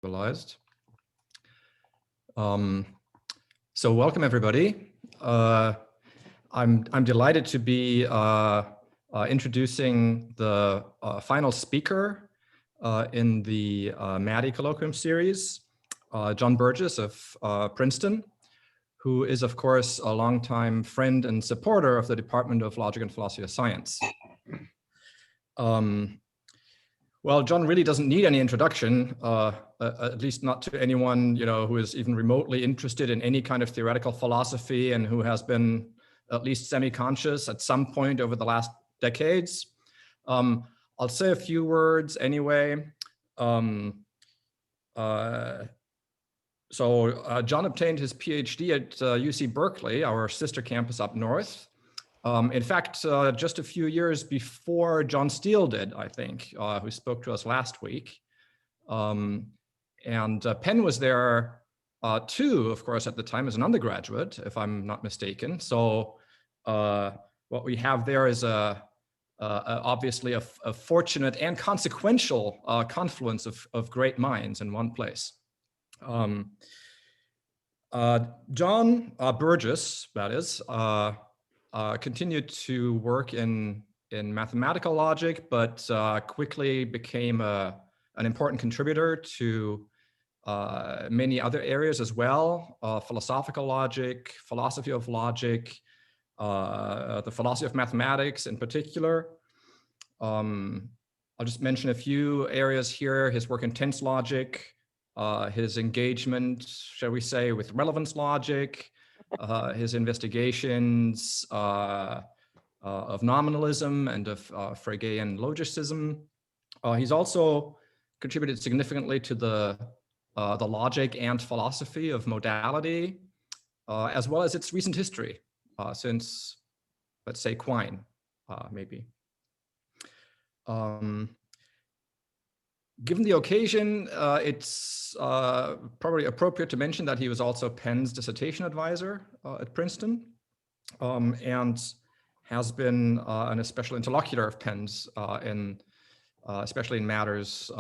Realized. So welcome everybody. I'm delighted to be introducing the final speaker in the Maddy colloquium series, John Burgess of Princeton, who is of course a longtime friend and supporter of the Department of Logic and Philosophy of Science. Well, John really doesn't need any introduction, at least not to anyone, who is even remotely interested in any kind of theoretical philosophy and who has been at least semi-conscious at some point over the last decades. I'll say a few words anyway. So John obtained his PhD at UC Berkeley, our sister campus up north. In fact, just a few years before John Steele did, I think, who spoke to us last week. And Penn was there too, of course, at the time as an undergraduate, if I'm not mistaken. So what we have there is obviously a fortunate and consequential confluence of great minds in one place. John Burgess, that is, continued to work in mathematical logic, but quickly became an important contributor to many other areas as well, philosophical logic, philosophy of logic, the philosophy of mathematics in particular. I'll just mention a few areas here: his work in tense logic, his engagement, shall we say, with relevance logic, his investigations of nominalism and of Fregean logicism. He's also contributed significantly to the logic and philosophy of modality, as well as its recent history since, let's say, Quine, maybe. Given the occasion, it's probably appropriate to mention that he was also Penn's dissertation advisor at Princeton, and has been an especial interlocutor of Penn's, especially in matters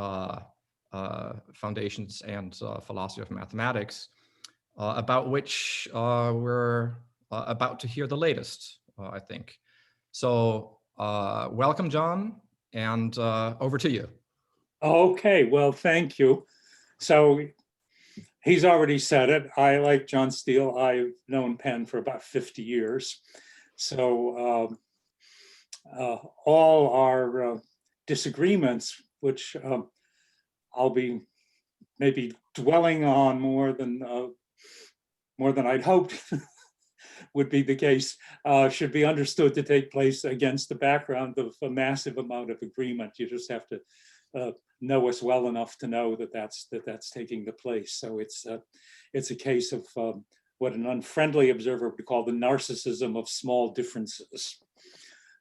foundations and philosophy of mathematics, about which we're about to hear the latest, I think. So welcome, John, and over to you. Okay, well, thank you. So he's already said it. I, like John Steele, I've known Penn for about 50 years. So all our disagreements, which I'll be maybe dwelling on more than I'd hoped would be the case, should be understood to take place against the background of a massive amount of agreement. You just have to know us well enough to know that that's taking the place. So it's a case of what an unfriendly observer would call the narcissism of small differences.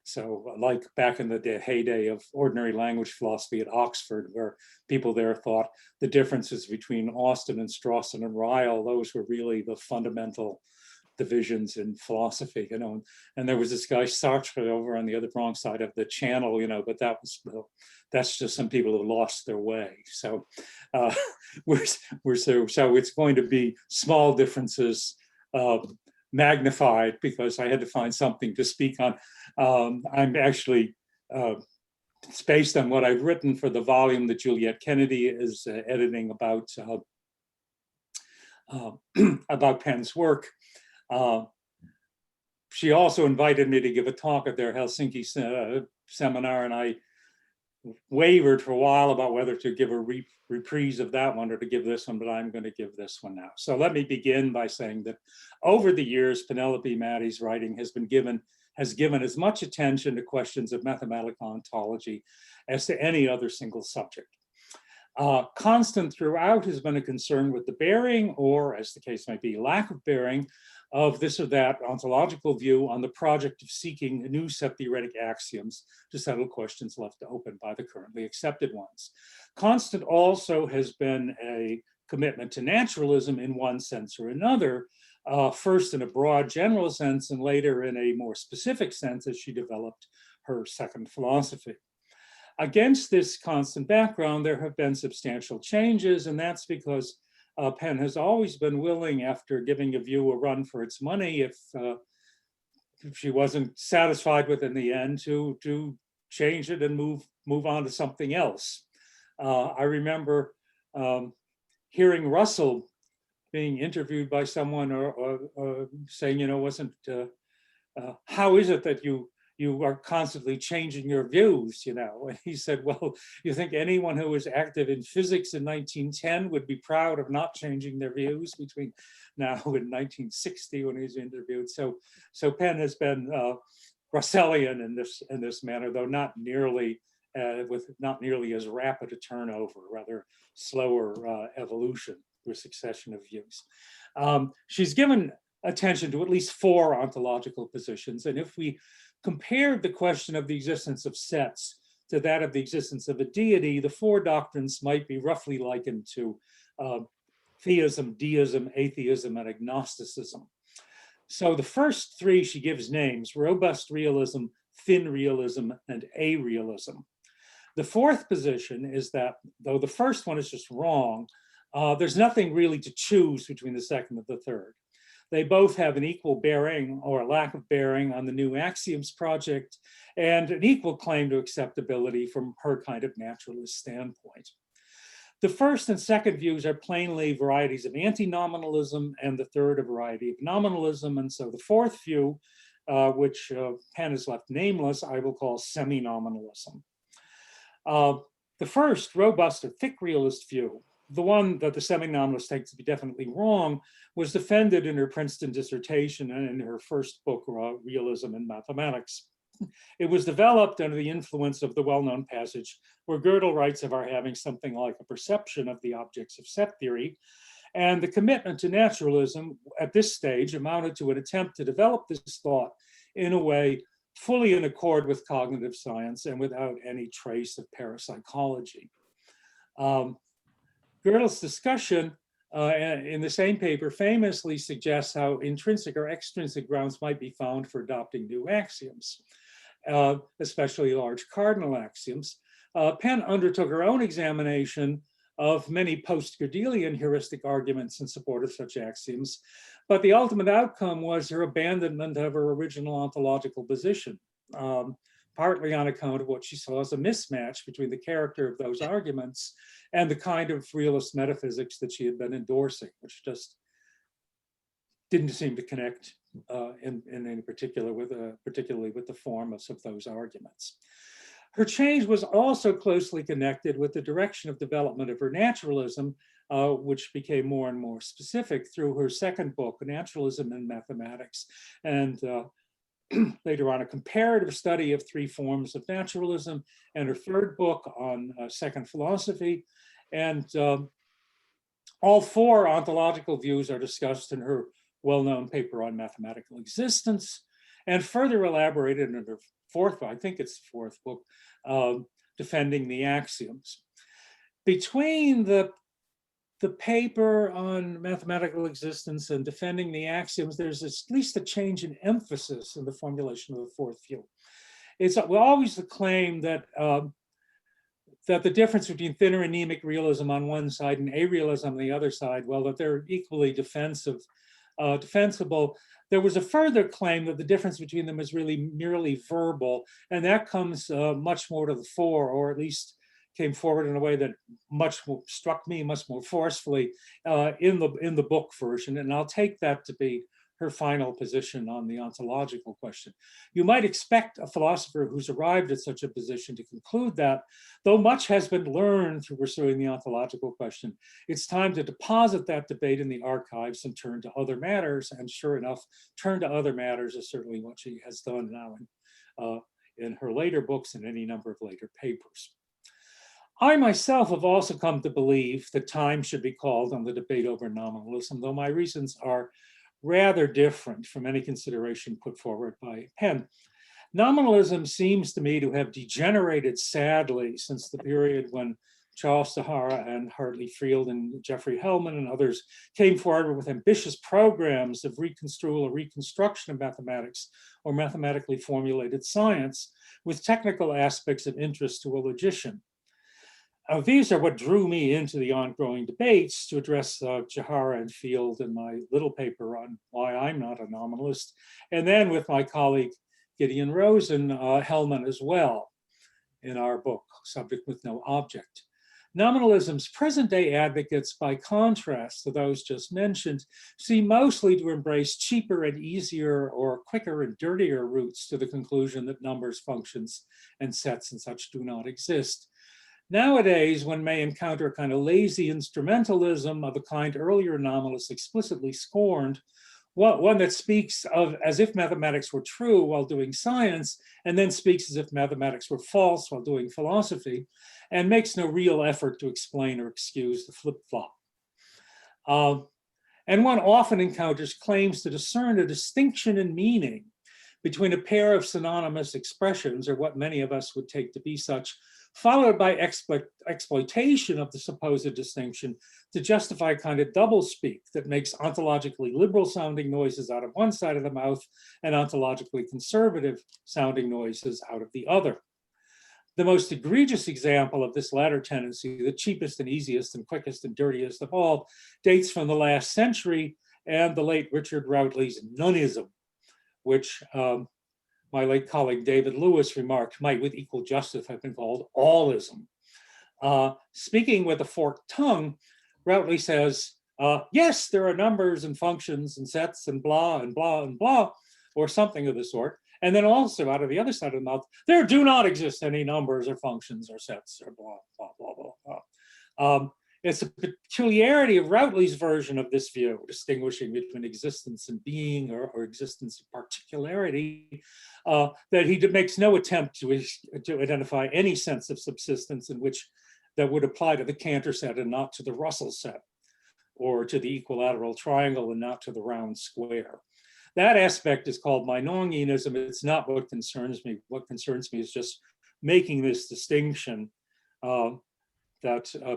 So like back in the heyday of ordinary language philosophy at Oxford, where people there thought the differences between Austin and Strawson and Ryle, those were really the fundamental divisions in philosophy, and there was this guy Sartre over on the other wrong side of the channel, but that's just some people who lost their way. So so it's going to be small differences magnified, because I had to find something to speak on. I'm actually, it's based on what I've written for the volume that Juliet Kennedy is editing about Penn's work. She also invited me to give a talk at their Helsinki seminar, and I wavered for a while about whether to give a reprise of that one or to give this one, but I'm going to give this one now. So let me begin by saying that over the years, Penelope Maddy's writing has given as much attention to questions of mathematical ontology as to any other single subject. Constant throughout has been a concern with the bearing, or as the case might be, lack of bearing, of this or that ontological view on the project of seeking new set-theoretic axioms to settle questions left open by the currently accepted ones. Constant also has been a commitment to naturalism in one sense or another, first in a broad general sense and later in a more specific sense as she developed her second philosophy. Against this constant background, there have been substantial changes, and that's because Penn has always been willing, after giving a view a run for its money, if she wasn't satisfied with it in the end, to change it and move on to something else. I remember hearing Russell being interviewed by someone or saying, you know, how is it that you are constantly changing your views, you know? And he said, well, you think anyone who was active in physics in 1910 would be proud of not changing their views between now and 1960 when he was interviewed. So Penn has been Russellian in this manner, though not nearly as rapid a turnover, rather slower evolution through a succession of views. She's given attention to at least 4 ontological positions, and if we compared the question of the existence of sets to that of the existence of a deity, the 4 doctrines might be roughly likened to theism, deism, atheism, and agnosticism. So the first 3 she gives names: robust realism, thin realism, and arealism. The 4th position is that, though the first one is just wrong, there's nothing really to choose between the second and the third. They both have an equal bearing or a lack of bearing on the new Axioms project, and an equal claim to acceptability from her kind of naturalist standpoint. The first and second views are plainly varieties of anti-nominalism, and the third a variety of nominalism. And so the 4th view, which Penn has left nameless, I will call semi-nominalism. The first, robust or thick realist view, the one that the semi-nominalist takes to be definitely wrong, was defended in her Princeton dissertation and in her first book, Realism in Mathematics. It was developed under the influence of the well-known passage where Gödel writes of our having something like a perception of the objects of set theory. And the commitment to naturalism at this stage amounted to an attempt to develop this thought in a way fully in accord with cognitive science and without any trace of parapsychology. Gödel's discussion in the same paper famously suggests how intrinsic or extrinsic grounds might be found for adopting new axioms, especially large cardinal axioms. Penn undertook her own examination of many post-Gödelian heuristic arguments in support of such axioms, but the ultimate outcome was her abandonment of her original ontological position, partly on account of what she saw as a mismatch between the character of those arguments and the kind of realist metaphysics that she had been endorsing, which just didn't seem to connect in any particular particularly with the form of those arguments. Her change was also closely connected with the direction of development of her naturalism, which became more and more specific through her second book, Naturalism in Mathematics, and later on a comparative study of 3 forms of naturalism, and her third book on second philosophy. And all 4 ontological views are discussed in her well-known paper on mathematical existence, and further elaborated in her 4th, I think it's the 4th book, Defending the Axioms. Between the paper on mathematical existence and Defending the Axioms, there's at least a change in emphasis in the formulation of the 4th view. It's always the claim that that the difference between thin or anemic realism on one side and arealism on the other side, well, that they're equally defensible. There was a further claim that the difference between them is really merely verbal, and that comes much more to the fore, or at least came forward in a way that struck me much more forcefully in the book version, and I'll take that to be her final position on the ontological question. You might expect a philosopher who's arrived at such a position to conclude that, though much has been learned through pursuing the ontological question, it's time to deposit that debate in the archives and turn to other matters. And sure enough, turn to other matters is certainly what she has done now in her later books and any number of later papers. I myself have also come to believe that time should be called on the debate over nominalism, though my reasons are rather different from any consideration put forward by Penn. Nominalism seems to me to have degenerated sadly since the period when Charles Sahara and Hartley Field and Jeffrey Hellman and others came forward with ambitious programs of reconstruction of mathematics or mathematically formulated science with technical aspects of interest to a logician. These are what drew me into the ongoing debates to address Sahara and Field in my little paper on why I'm not a nominalist, and then with my colleague Gideon Rosen, Hellman as well, in our book, Subject with No Object. Nominalism's present-day advocates, by contrast to those just mentioned, seem mostly to embrace cheaper and easier or quicker and dirtier routes to the conclusion that numbers, functions, and sets and such do not exist. Nowadays, one may encounter a kind of lazy instrumentalism of a kind earlier nominalists explicitly scorned, one that speaks of as if mathematics were true while doing science, and then speaks as if mathematics were false while doing philosophy, and makes no real effort to explain or excuse the flip-flop. And one often encounters claims to discern a distinction in meaning between a pair of synonymous expressions, or what many of us would take to be such, followed by exploitation of the supposed distinction to justify a kind of doublespeak that makes ontologically liberal sounding noises out of one side of the mouth and ontologically conservative sounding noises out of the other. The most egregious example of this latter tendency, the cheapest and easiest and quickest and dirtiest of all, dates from the last century and the late Richard Routley's nonism, which my late colleague David Lewis remarked might with equal justice have been called allism. Speaking with a forked tongue, Routley says, yes, there are numbers and functions and sets and blah and blah and blah, or something of the sort. And then also out of the other side of the mouth, there do not exist any numbers or functions or sets or blah, blah, blah, blah, blah. It's a peculiarity of Routley's version of this view, distinguishing between existence and being or existence and particularity, that he makes no attempt to identify any sense of subsistence in which that would apply to the Cantor set and not to the Russell set, or to the equilateral triangle and not to the round square. That aspect is called Meinongianism. It's not what concerns me. What concerns me is just making this distinction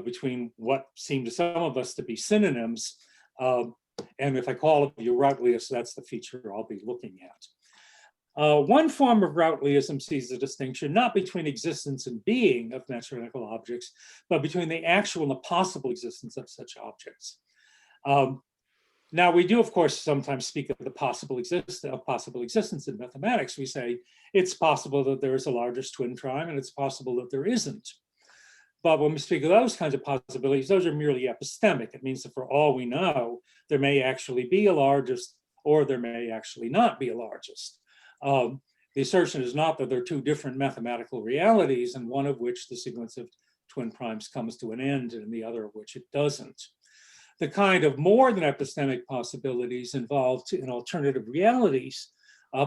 between what seem to some of us to be synonyms. And if I call you Routleyist, that's the feature I'll be looking at. One form of Routleyism sees the distinction not between existence and being of mathematical objects, but between the actual and the possible existence of such objects. Now, we do, of course, sometimes speak of the possible existence in mathematics. We say it's possible that there is a largest twin prime, and it's possible that there isn't. But when we speak of those kinds of possibilities, those are merely epistemic. It means that for all we know, there may actually be a largest, or there may actually not be a largest. The assertion is not that there are two different mathematical realities, and one of which the sequence of twin primes comes to an end, and the other of which it doesn't. The kind of more than epistemic possibilities involved in alternative realities,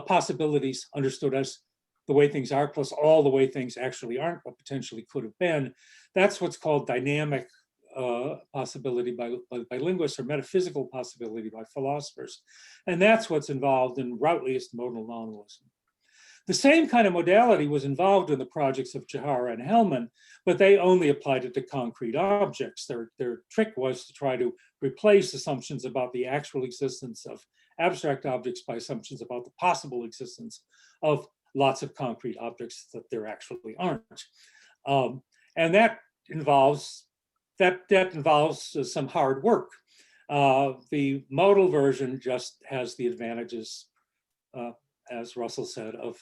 possibilities understood as the way things are plus all the way things actually aren't, but potentially could have been. That's what's called dynamic possibility by linguists, or metaphysical possibility by philosophers. And that's what's involved in Routleyist modal nominalism. The same kind of modality was involved in the projects of Sahara and Hellman, but they only applied it to concrete objects. Their trick was to try to replace assumptions about the actual existence of abstract objects by assumptions about the possible existence of lots of concrete objects that there actually aren't. And that involves some hard work. The modal version just has the advantages, as Russell said, of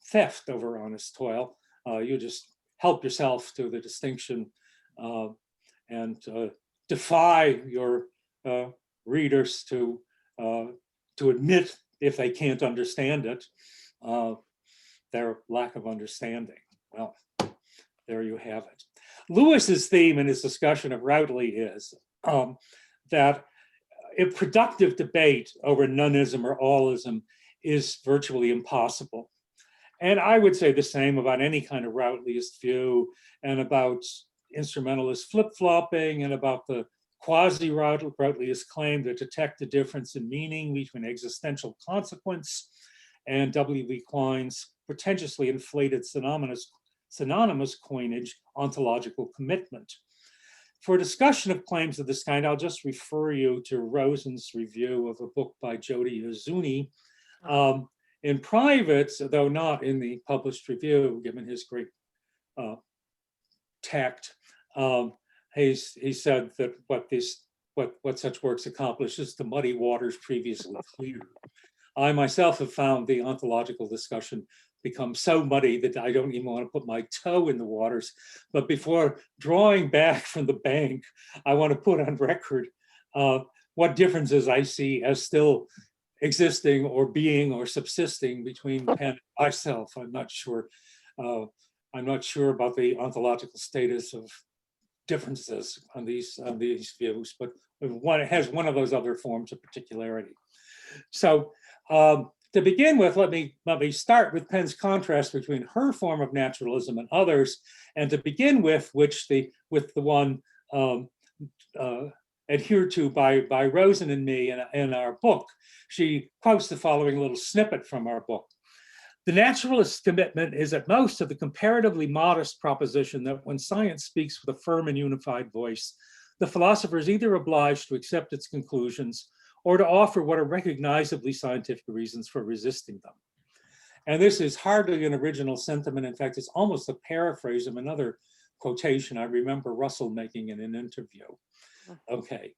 theft over honest toil. You just help yourself to the distinction and defy your readers to admit, if they can't understand it, their lack of understanding. Well, there you have it. Lewis's theme in his discussion of Routley is that a productive debate over nonism or allism is virtually impossible. And I would say the same about any kind of Routleyist view, and about instrumentalist flip-flopping, and about the quasi-Routleyist claim to detect the difference in meaning between existential consequence and W.V. Quine's pretentiously inflated synonymous coinage, ontological commitment. For a discussion of claims of this kind, I'll just refer you to Rosen's review of a book by Jody Izuni. In private, though not in the published review, given his great tact, he said that what such works accomplish is to muddy waters previously clear. I myself have found the ontological discussion become so muddy that I don't even want to put my toe in the waters. But before drawing back from the bank, I want to put on record what differences I see as still existing or being or subsisting between Penn and myself. I'm not sure about the ontological status of differences on these views, but it has one of those other forms of particularity. So to begin with, let me start with Penn's contrast between her form of naturalism and others, and to begin with, the one adhered to by Rosen and me in our book. She quotes the following little snippet from our book. The naturalist's commitment is at most of the comparatively modest proposition that when science speaks with a firm and unified voice, the philosopher is either obliged to accept its conclusions or to offer what are recognizably scientific reasons for resisting them. And this is hardly an original sentiment. In fact, it's almost a paraphrase of another quotation I remember Russell making in an interview. Okay.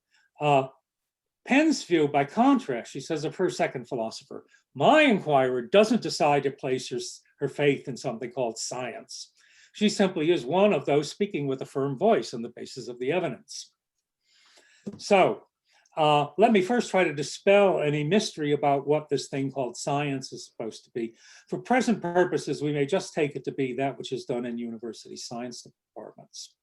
Penn's view, by contrast, she says of her second philosopher, my inquirer doesn't decide to place her faith in something called science. She simply is one of those speaking with a firm voice on the basis of the evidence. So let me first try to dispel any mystery about what this thing called science is supposed to be. For present purposes, we may just take it to be that which is done in university science departments.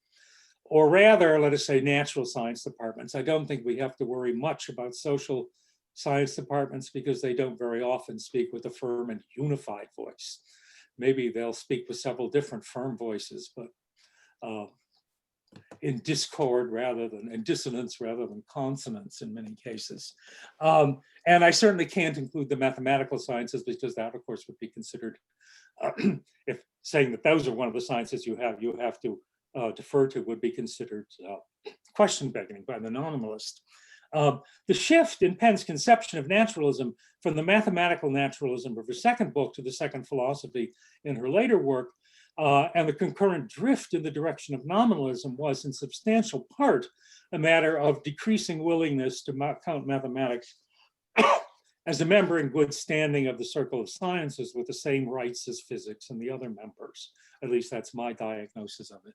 Or rather, let us say natural science departments. I don't think we have to worry much about social science departments because they don't very often speak with a firm and unified voice. Maybe they'll speak with several different firm voices, but in discord rather than in dissonance rather than consonance in many cases. And I certainly can't include the mathematical sciences because that, of course, would be considered, if saying that those are one of the sciences you have to defer to would be considered question begging by the nominalist. The shift in Penn's conception of naturalism from the mathematical naturalism of her second book to the second philosophy in her later work, and the concurrent drift in the direction of nominalism was in substantial part a matter of decreasing willingness to count mathematics as a member in good standing of the circle of sciences with the same rights as physics and the other members. At least that's my diagnosis of it.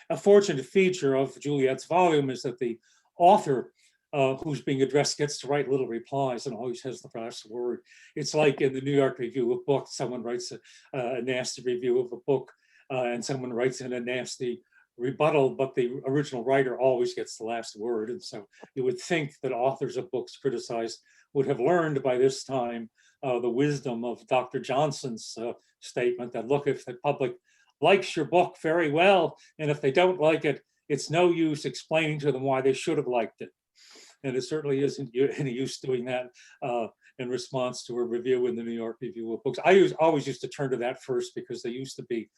A fortunate feature of Juliet's volume is that the author who's being addressed gets to write little replies and always has the last word. It's like in the New York Review of Books, someone writes a nasty review of a book and someone writes in a nasty rebuttal, but the original writer always gets the last word. And so you would think that authors of books criticized would have learned by this time the wisdom of Dr. Johnson's statement that, look, if the public likes your book very well, and if they don't like it, it's no use explaining to them why they should have liked it. And it certainly isn't any use doing that in response to a review in the New York Review of Books. I always used to turn to that first because there used to be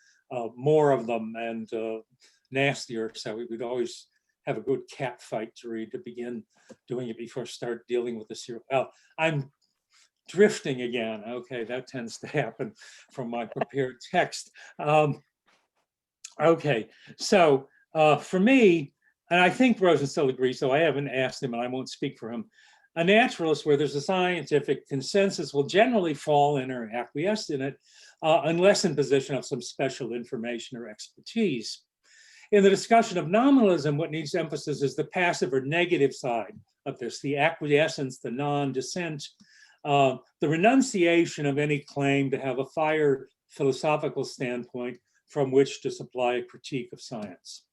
more of them and nastier. So we would always have a good cat fight to read to begin doing it before I start dealing with the serial. Well, I'm drifting again. Okay, that tends to happen from my prepared text. Okay, so for me, and I think Rosen still agrees, so I haven't asked him and I won't speak for him, a naturalist where there's a scientific consensus will generally fall in or acquiesce in it unless in possession of some special information or expertise. In the discussion of nominalism, what needs emphasis is the passive or negative side of this, the acquiescence, the non-dissent, the renunciation of any claim to have a fire philosophical standpoint from which to supply a critique of science.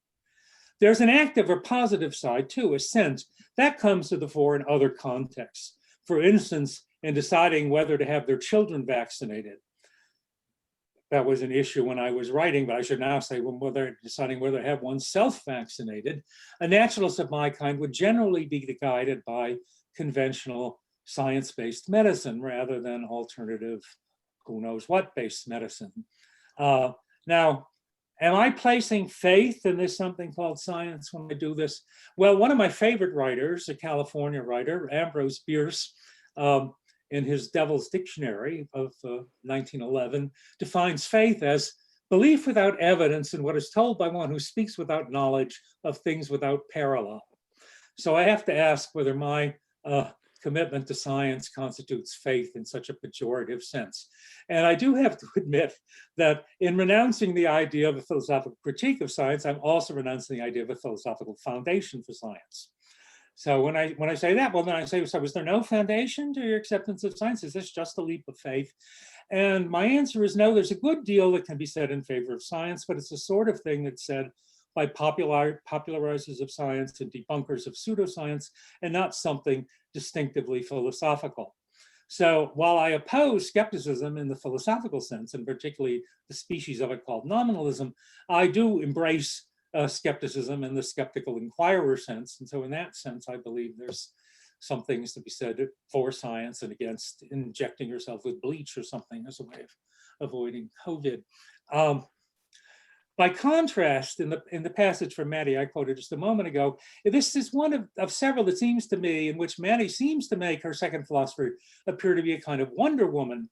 There's an active or positive side too, assent. That comes to the fore in other contexts. For instance, in deciding whether to have their children vaccinated. That was an issue when I was writing, but I should now say deciding whether to have oneself vaccinated. A naturalist of my kind would generally be guided by conventional science-based medicine rather than alternative, who knows what based medicine. Now, Am I placing faith in this something called science when I do this? Well, one of my favorite writers, a California writer, Ambrose Bierce, in his Devil's Dictionary of 1911, defines faith as belief without evidence in what is told by one who speaks without knowledge of things without parallel. So I have to ask whether my commitment to science constitutes faith in such a pejorative sense. And I do have to admit that in renouncing the idea of a philosophical critique of science, I'm also renouncing the idea of a philosophical foundation for science. So when I say that, well, then I say, so is there no foundation to your acceptance of science? Is this just a leap of faith? And my answer is no, there's a good deal that can be said in favor of science, but it's the sort of thing that's said by popularizers of science and debunkers of pseudoscience, and not something distinctively philosophical. So while I oppose skepticism in the philosophical sense, and particularly the species of it called nominalism, I do embrace skepticism in the skeptical inquirer sense. And so in that sense, I believe there's some things to be said for science and against injecting yourself with bleach or something as a way of avoiding COVID. By contrast, in the passage from Maddy I quoted just a moment ago, this is one of several, it seems to me, in which Maddy seems to make her second philosopher appear to be a kind of Wonder Woman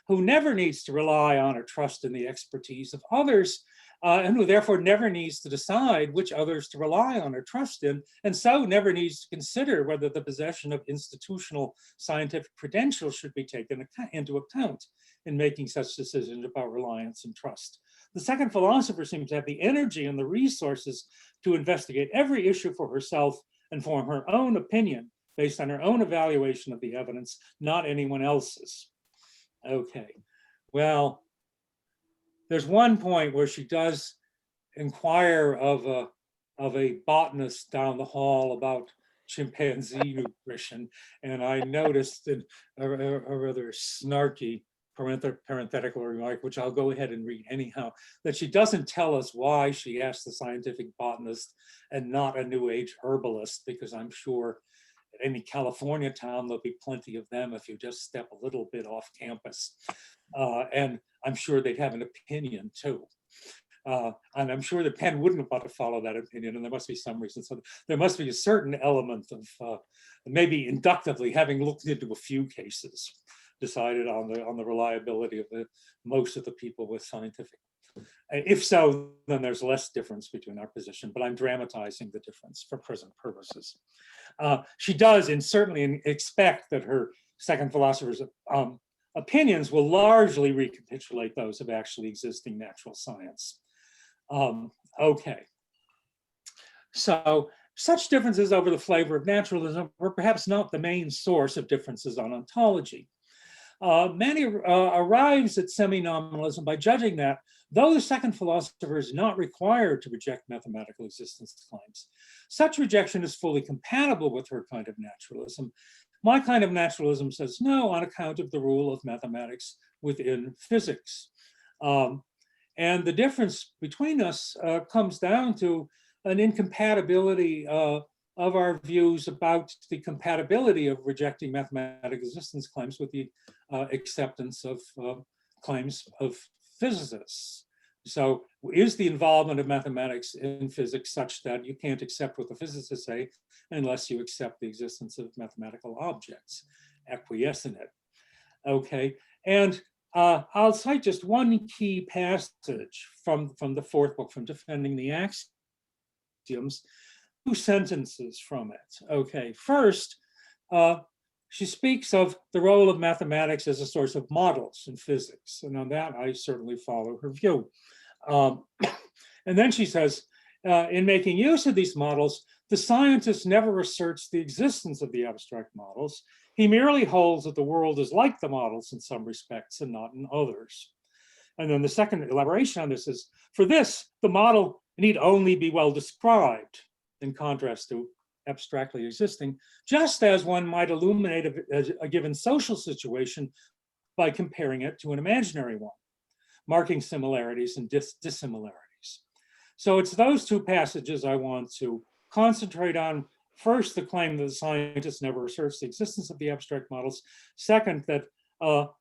who never needs to rely on or trust in the expertise of others, and who therefore never needs to decide which others to rely on or trust in, and so never needs to consider whether the possession of institutional scientific credentials should be taken into account in making such decisions about reliance and trust. The second philosopher seems to have the energy and the resources to investigate every issue for herself and form her own opinion based on her own evaluation of the evidence, not anyone else's. Okay, well, there's one point where she does inquire of a botanist down the hall about chimpanzee nutrition, and I noticed a rather snarky parenthetical remark, which I'll go ahead and read anyhow, that she doesn't tell us why she asked the scientific botanist and not a New Age herbalist, because I'm sure at any California town, there'll be plenty of them if you just step a little bit off campus. And I'm sure they'd have an opinion too. And I'm sure that Penn wouldn't want to follow that opinion, and there must be some reason. So there must be a certain element of maybe inductively having looked into a few cases, decided on the reliability of most of the people with scientific. If so, then there's less difference between our position, but I'm dramatizing the difference for present purposes. She does certainly expect that her second philosopher's opinions will largely recapitulate those of actually existing natural science. Okay. So such differences over the flavor of naturalism were perhaps not the main source of differences on ontology. Maddy arrives at semi-nominalism by judging that, though the second philosopher is not required to reject mathematical existence claims, such rejection is fully compatible with her kind of naturalism. My kind of naturalism says no on account of the rule of mathematics within physics. And the difference between us comes down to an incompatibility of our views about the compatibility of rejecting mathematical existence claims with the acceptance of claims of physicists. So is the involvement of mathematics in physics such that you can't accept what the physicists say unless you accept the existence of mathematical objects, acquiesce in it? Okay, and I'll cite just one key passage from the fourth book, from Defending the Axioms, 2 sentences from it. Okay, first, she speaks of the role of mathematics as a source of models in physics. And on that, I certainly follow her view. And then she says, in making use of these models, the scientist never asserts the existence of the abstract models. He merely holds that the world is like the models in some respects and not in others. And then the second elaboration on this is, for this, the model need only be well described, in contrast to abstractly existing, just as one might illuminate a given social situation by comparing it to an imaginary one, marking similarities and dissimilarities. So it's those 2 passages I want to concentrate on. First, the claim that the scientist never asserts the existence of the abstract models. Second, that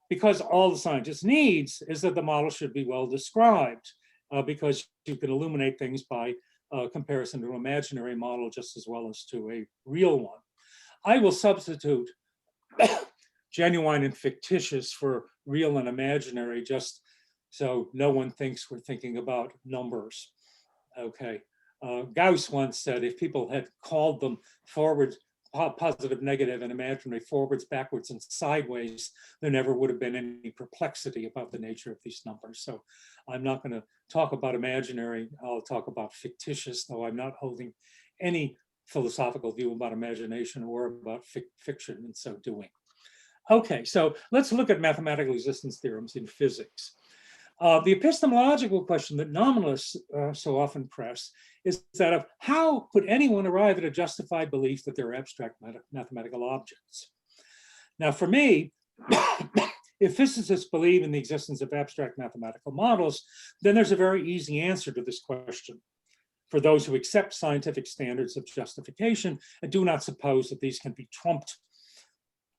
because all the scientist needs is that the model should be well described. because you can illuminate things by comparison to an imaginary model just as well as to a real one. I will substitute genuine and fictitious for real and imaginary, just so no one thinks we're thinking about numbers. Okay. Gauss once said if people had called them forward, positive, negative, and imaginary, forwards, backwards, and sideways, there never would have been any perplexity about the nature of these numbers. So I'm not going to talk about imaginary, I'll talk about fictitious, though I'm not holding any philosophical view about imagination or about fiction in so doing. Okay, so let's look at mathematical existence theorems in physics. The epistemological question that nominalists so often press is that of how could anyone arrive at a justified belief that there are abstract mathematical objects? Now, for me, if physicists believe in the existence of abstract mathematical models, then there's a very easy answer to this question. For those who accept scientific standards of justification and do not suppose that these can be trumped,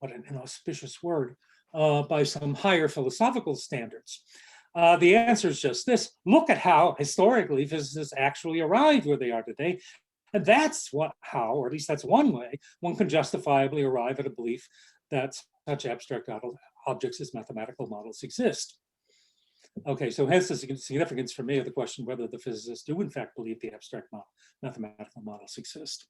what an inauspicious word, by some higher philosophical standards. The answer is just this: look at how historically physicists actually arrived where they are today. And that's how, or at least that's one way, one can justifiably arrive at a belief that such abstract objects as mathematical models exist. Okay, so hence the significance for me of the question whether the physicists do in fact believe the abstract mathematical models exist.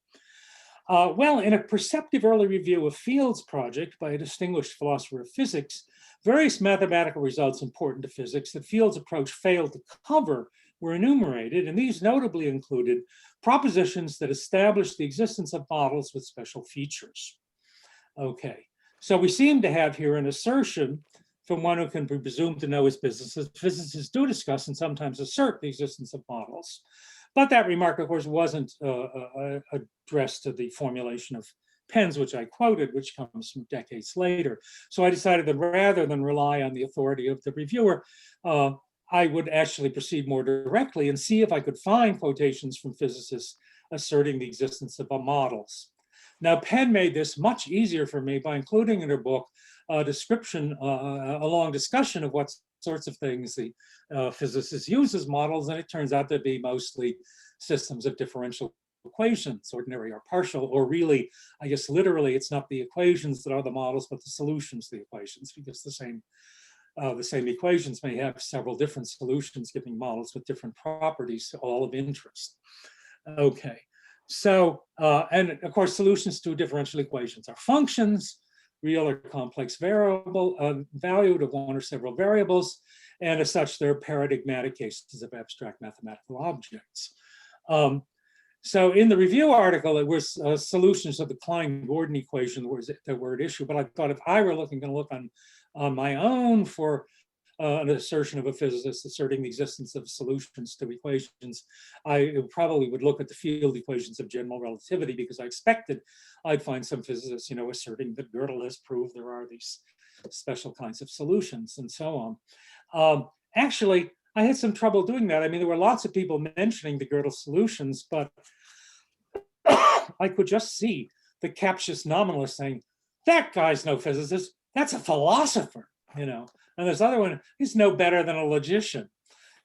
Well, in a perceptive early review of Field's project by a distinguished philosopher of physics, various mathematical results important to physics that Field's approach failed to cover were enumerated, and these notably included propositions that established the existence of models with special features. Okay, so we seem to have here an assertion from one who can be presumed to know his business that physicists do discuss and sometimes assert the existence of models. But that remark, of course, wasn't addressed to the formulation of Penn's, which I quoted, which comes from decades later. So I decided that rather than rely on the authority of the reviewer, I would actually proceed more directly and see if I could find quotations from physicists asserting the existence of models. Now, Penn made this much easier for me by including in her book a description, a long discussion of what sorts of things the physicists use as models, and it turns out to be mostly systems of differential equations, ordinary or partial, or really, I guess literally, it's not the equations that are the models, but the solutions to the equations, because the same equations may have several different solutions giving models with different properties, all of interest. Okay, so, and of course, solutions to differential equations are functions, real or complex variable, valued of one or several variables, and as such, they're paradigmatic cases of abstract mathematical objects. So in the review article, it was solutions of the Klein-Gordon equation that were at issue, but I thought if I were going to look on my own for an assertion of a physicist asserting the existence of solutions to equations, I probably would look at the field equations of general relativity, because I expected I'd find some physicists, asserting that Gödel has proved there are these special kinds of solutions and so on. Actually, I had some trouble doing that. I mean, there were lots of people mentioning the Gödel solutions, but I could just see the captious nominalist saying, that guy's no physicist, that's a philosopher, And this other one, he's no better than a logician.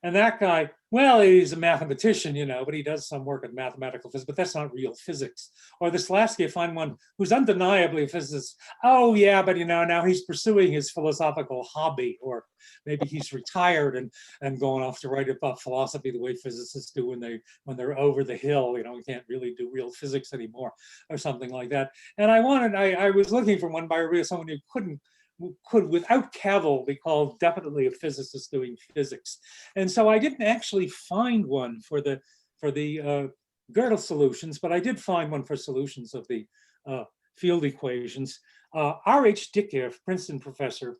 And that guy, well, he's a mathematician, but he does some work in mathematical physics, but that's not real physics. Or this last guy, find one who's undeniably a physicist. Oh yeah, but now he's pursuing his philosophical hobby, or maybe he's retired and going off to write about philosophy the way physicists do when they're over the hill, we can't really do real physics anymore, or something like that. And I was looking for one by someone who could without cavil be called definitely a physicist doing physics. And so I didn't actually find one for the Gödel solutions, but I did find one for solutions of the field equations. R.H. Dickey, Princeton professor,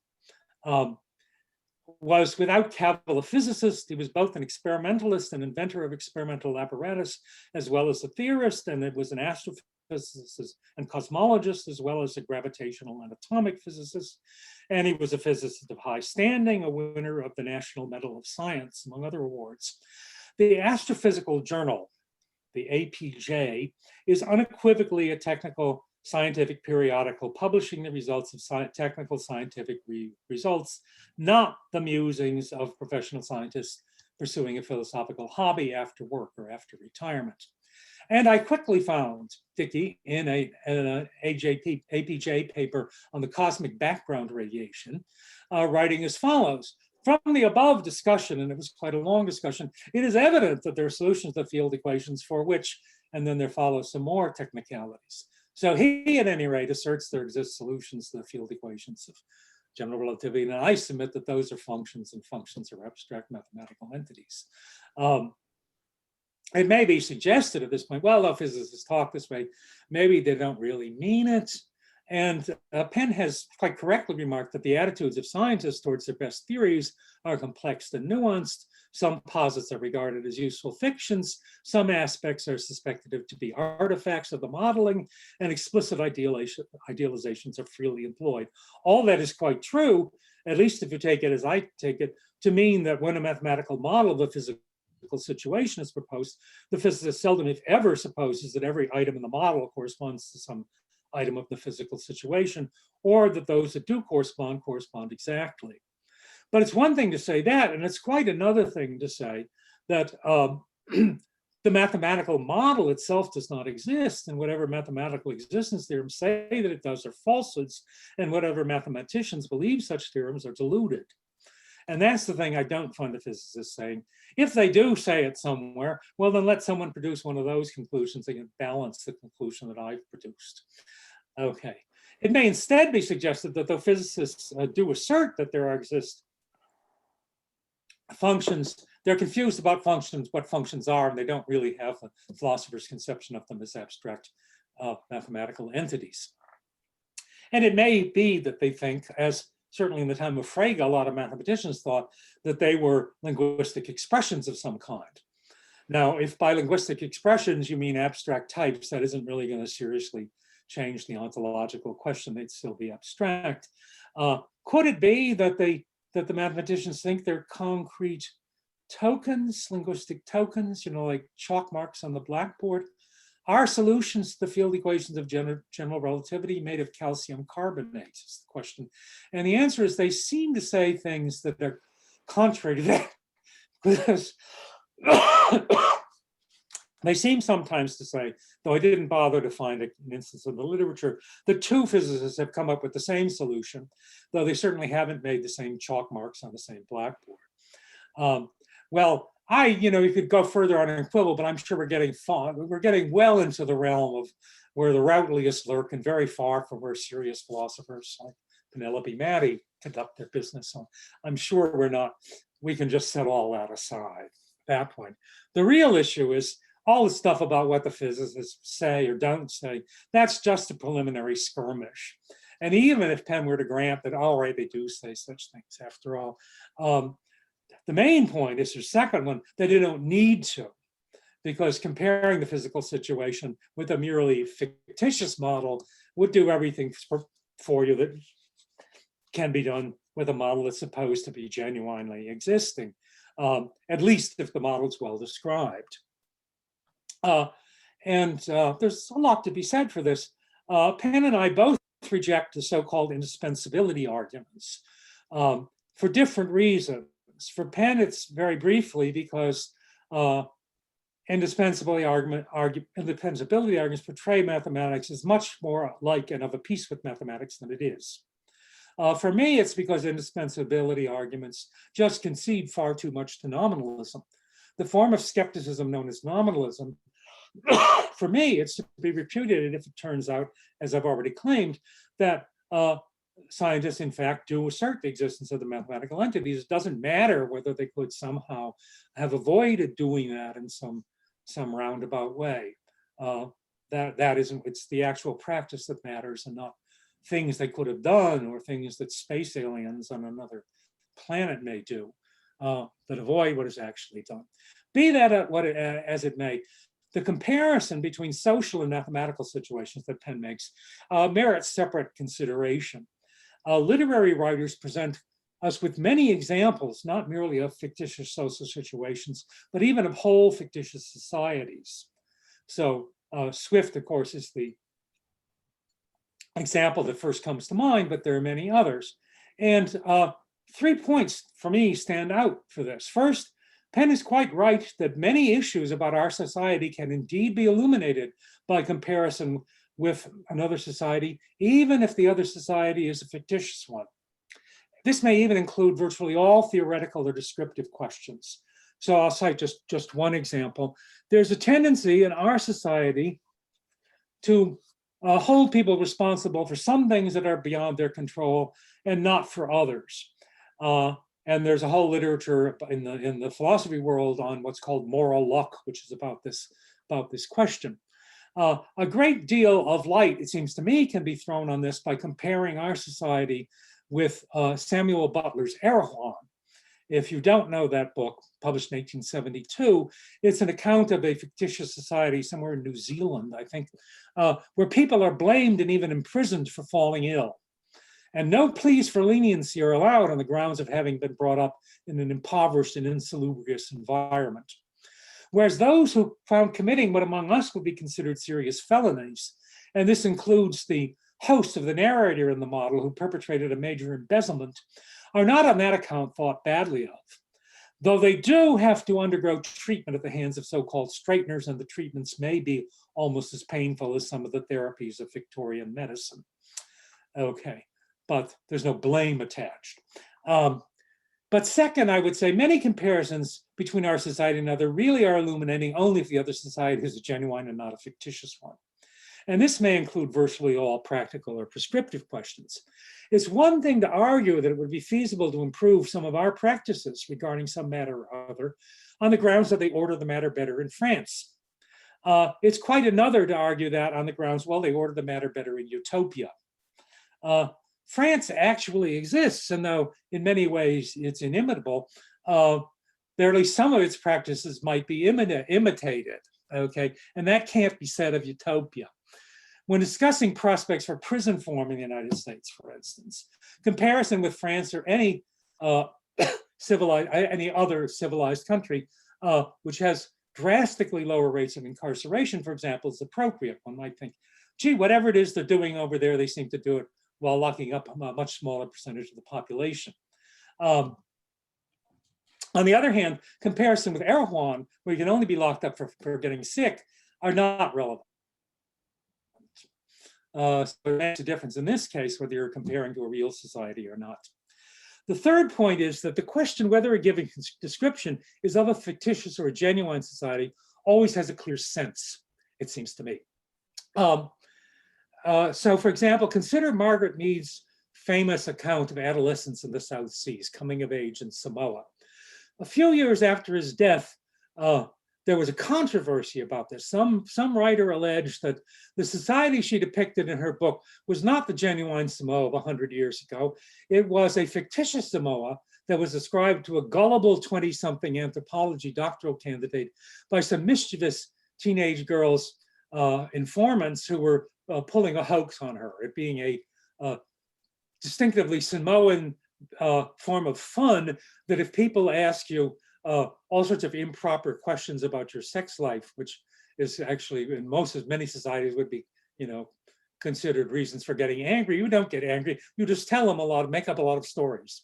was without cavil a physicist. He was both an experimentalist and inventor of experimental apparatus, as well as a theorist, and it was an astrophysicist and cosmologist, as well as a gravitational and atomic physicist. And he was a physicist of high standing, a winner of the National Medal of Science, among other awards. The Astrophysical Journal, the APJ, is unequivocally a technical scientific periodical publishing the results of technical scientific results, not the musings of professional scientists pursuing a philosophical hobby after work or after retirement. And I quickly found Dickey in an APJ paper on the cosmic background radiation, writing as follows. From the above discussion, and it was quite a long discussion, it is evident that there are solutions to field equations for which, and then there follow some more technicalities. So he, at any rate, asserts there exist solutions to the field equations of general relativity, and I submit that those are functions, and functions are abstract mathematical entities. It may be suggested at this point, well, though physicists talk this way, maybe they don't really mean it. And Penn has quite correctly remarked that the attitudes of scientists towards their best theories are complex and nuanced. Some posits are regarded as useful fictions. Some aspects are suspected to be artifacts of the modeling, and explicit idealizations are freely employed. All that is quite true, at least if you take it as I take it, to mean that when a mathematical model of a physical situation is proposed, the physicist seldom, if ever, supposes that every item in the model corresponds to some item of the physical situation, or that those that do correspond exactly. But it's one thing to say that, and it's quite another thing to say that the mathematical model itself does not exist, and whatever mathematical existence theorems say that it does are falsehoods, and whatever mathematicians believe such theorems are deluded. And that's the thing I don't find the physicists saying. If they do say it somewhere, well, then let someone produce one of those conclusions that can balance the conclusion that I've produced. Okay. It may instead be suggested that though physicists do assert that there exist functions, they're confused about functions, what functions are, and they don't really have a philosopher's conception of them as abstract mathematical entities. And it may be that they think, as certainly in the time of Frege, a lot of mathematicians thought that they were linguistic expressions of some kind. Now, if by linguistic expressions you mean abstract types, that isn't really going to seriously change the ontological question. They'd still be abstract. Could it be that the mathematicians think they're concrete tokens, linguistic tokens, like chalk marks on the blackboard? Are solutions to the field equations of general relativity made of calcium carbonate is the question. And the answer is they seem to say things that are contrary to that. Because they seem sometimes to say, though I didn't bother to find an instance in the literature, that two physicists have come up with the same solution, though they certainly haven't made the same chalk marks on the same blackboard. Well, you could go further on and quibble, but I'm sure we're getting well into the realm of where the routliest lurk and very far from where serious philosophers like Penelope Maddy conduct their business. So I'm sure we can just set all that aside at that point. The real issue is all the stuff about what the physicists say or don't say. That's just a preliminary skirmish. And even if Penn were to grant that, all right, they do say such things after all, the main point is the second one, that they don't need to, because comparing the physical situation with a merely fictitious model would do everything for you that can be done with a model that's supposed to be genuinely existing, at least if the model is well described. There's a lot to be said for this. Penn and I both reject the so-called indispensability arguments for different reasons. For Penn, it's very briefly because indispensability arguments portray mathematics as much more like and of a piece with mathematics than it is. For me, it's because indispensability arguments just concede far too much to nominalism. The form of skepticism known as nominalism, for me, it's to be repudiated if it turns out, as I've already claimed, that scientists, in fact, do assert the existence of the mathematical entities. It doesn't matter whether they could somehow have avoided doing that in some roundabout way. It's the actual practice that matters, and not things they could have done or things that space aliens on another planet may do that avoid what is actually done. Be that as it may, the comparison between social and mathematical situations that Penn makes merits separate consideration. Literary writers present us with many examples, not merely of fictitious social situations, but even of whole fictitious societies. So Swift, of course, is the example that first comes to mind, but there are many others. And 3 points for me stand out for this. First, Penn is quite right that many issues about our society can indeed be illuminated by comparison with another society, even if the other society is a fictitious one. This may even include virtually all theoretical or descriptive questions. So I'll cite just one example. There's a tendency in our society to hold people responsible for some things that are beyond their control and not for others. And there's a whole literature in the philosophy world on what's called moral luck, which is about this question. A great deal of light, it seems to me, can be thrown on this by comparing our society with Samuel Butler's Erewhon. If you don't know that book, published in 1872, it's an account of a fictitious society somewhere in New Zealand, I think, where people are blamed and even imprisoned for falling ill. And no pleas for leniency are allowed on the grounds of having been brought up in an impoverished and insalubrious environment. Whereas those who found committing what among us would be considered serious felonies, and this includes the host of the narrator in the model who perpetrated a major embezzlement, are not on that account thought badly of, though they do have to undergo treatment at the hands of so-called straighteners, and the treatments may be almost as painful as some of the therapies of Victorian medicine. Okay, but there's no blame attached. But second, I would say many comparisons between our society and other really are illuminating only if the other society is a genuine and not a fictitious one. And this may include virtually all practical or prescriptive questions. It's one thing to argue that it would be feasible to improve some of our practices regarding some matter or other on the grounds that they order the matter better in France. It's quite another to argue that on the grounds, well, they order the matter better in utopia. France actually exists, and though in many ways it's inimitable, there at least some of its practices might be imitated, okay? And that can't be said of utopia. When discussing prospects for prison reform in the United States, for instance, comparison with France or any other civilized country, which has drastically lower rates of incarceration, for example, is appropriate. One might think, gee, whatever it is they're doing over there, they seem to do it while locking up a much smaller percentage of the population. On the other hand, comparison with Erewhon, where you can only be locked up for getting sick, are not relevant. So it makes a difference in this case whether you're comparing to a real society or not. The third point is that the question whether a given description is of a fictitious or a genuine society always has a clear sense, it seems to me. So for example, consider Margaret Mead's famous account of adolescence in the South Seas, coming of age in Samoa. A few years after his death, there was a controversy about this. Some writer alleged that the society she depicted in her book was not the genuine Samoa of 100 years ago. It was a fictitious Samoa that was ascribed to a gullible 20-something anthropology doctoral candidate by some mischievous teenage girls, informants who were pulling a hoax on her, it being a distinctively Samoan form of fun that if people ask you all sorts of improper questions about your sex life, which is actually in many societies would be, considered reasons for getting angry. You don't get angry. You just tell them make up a lot of stories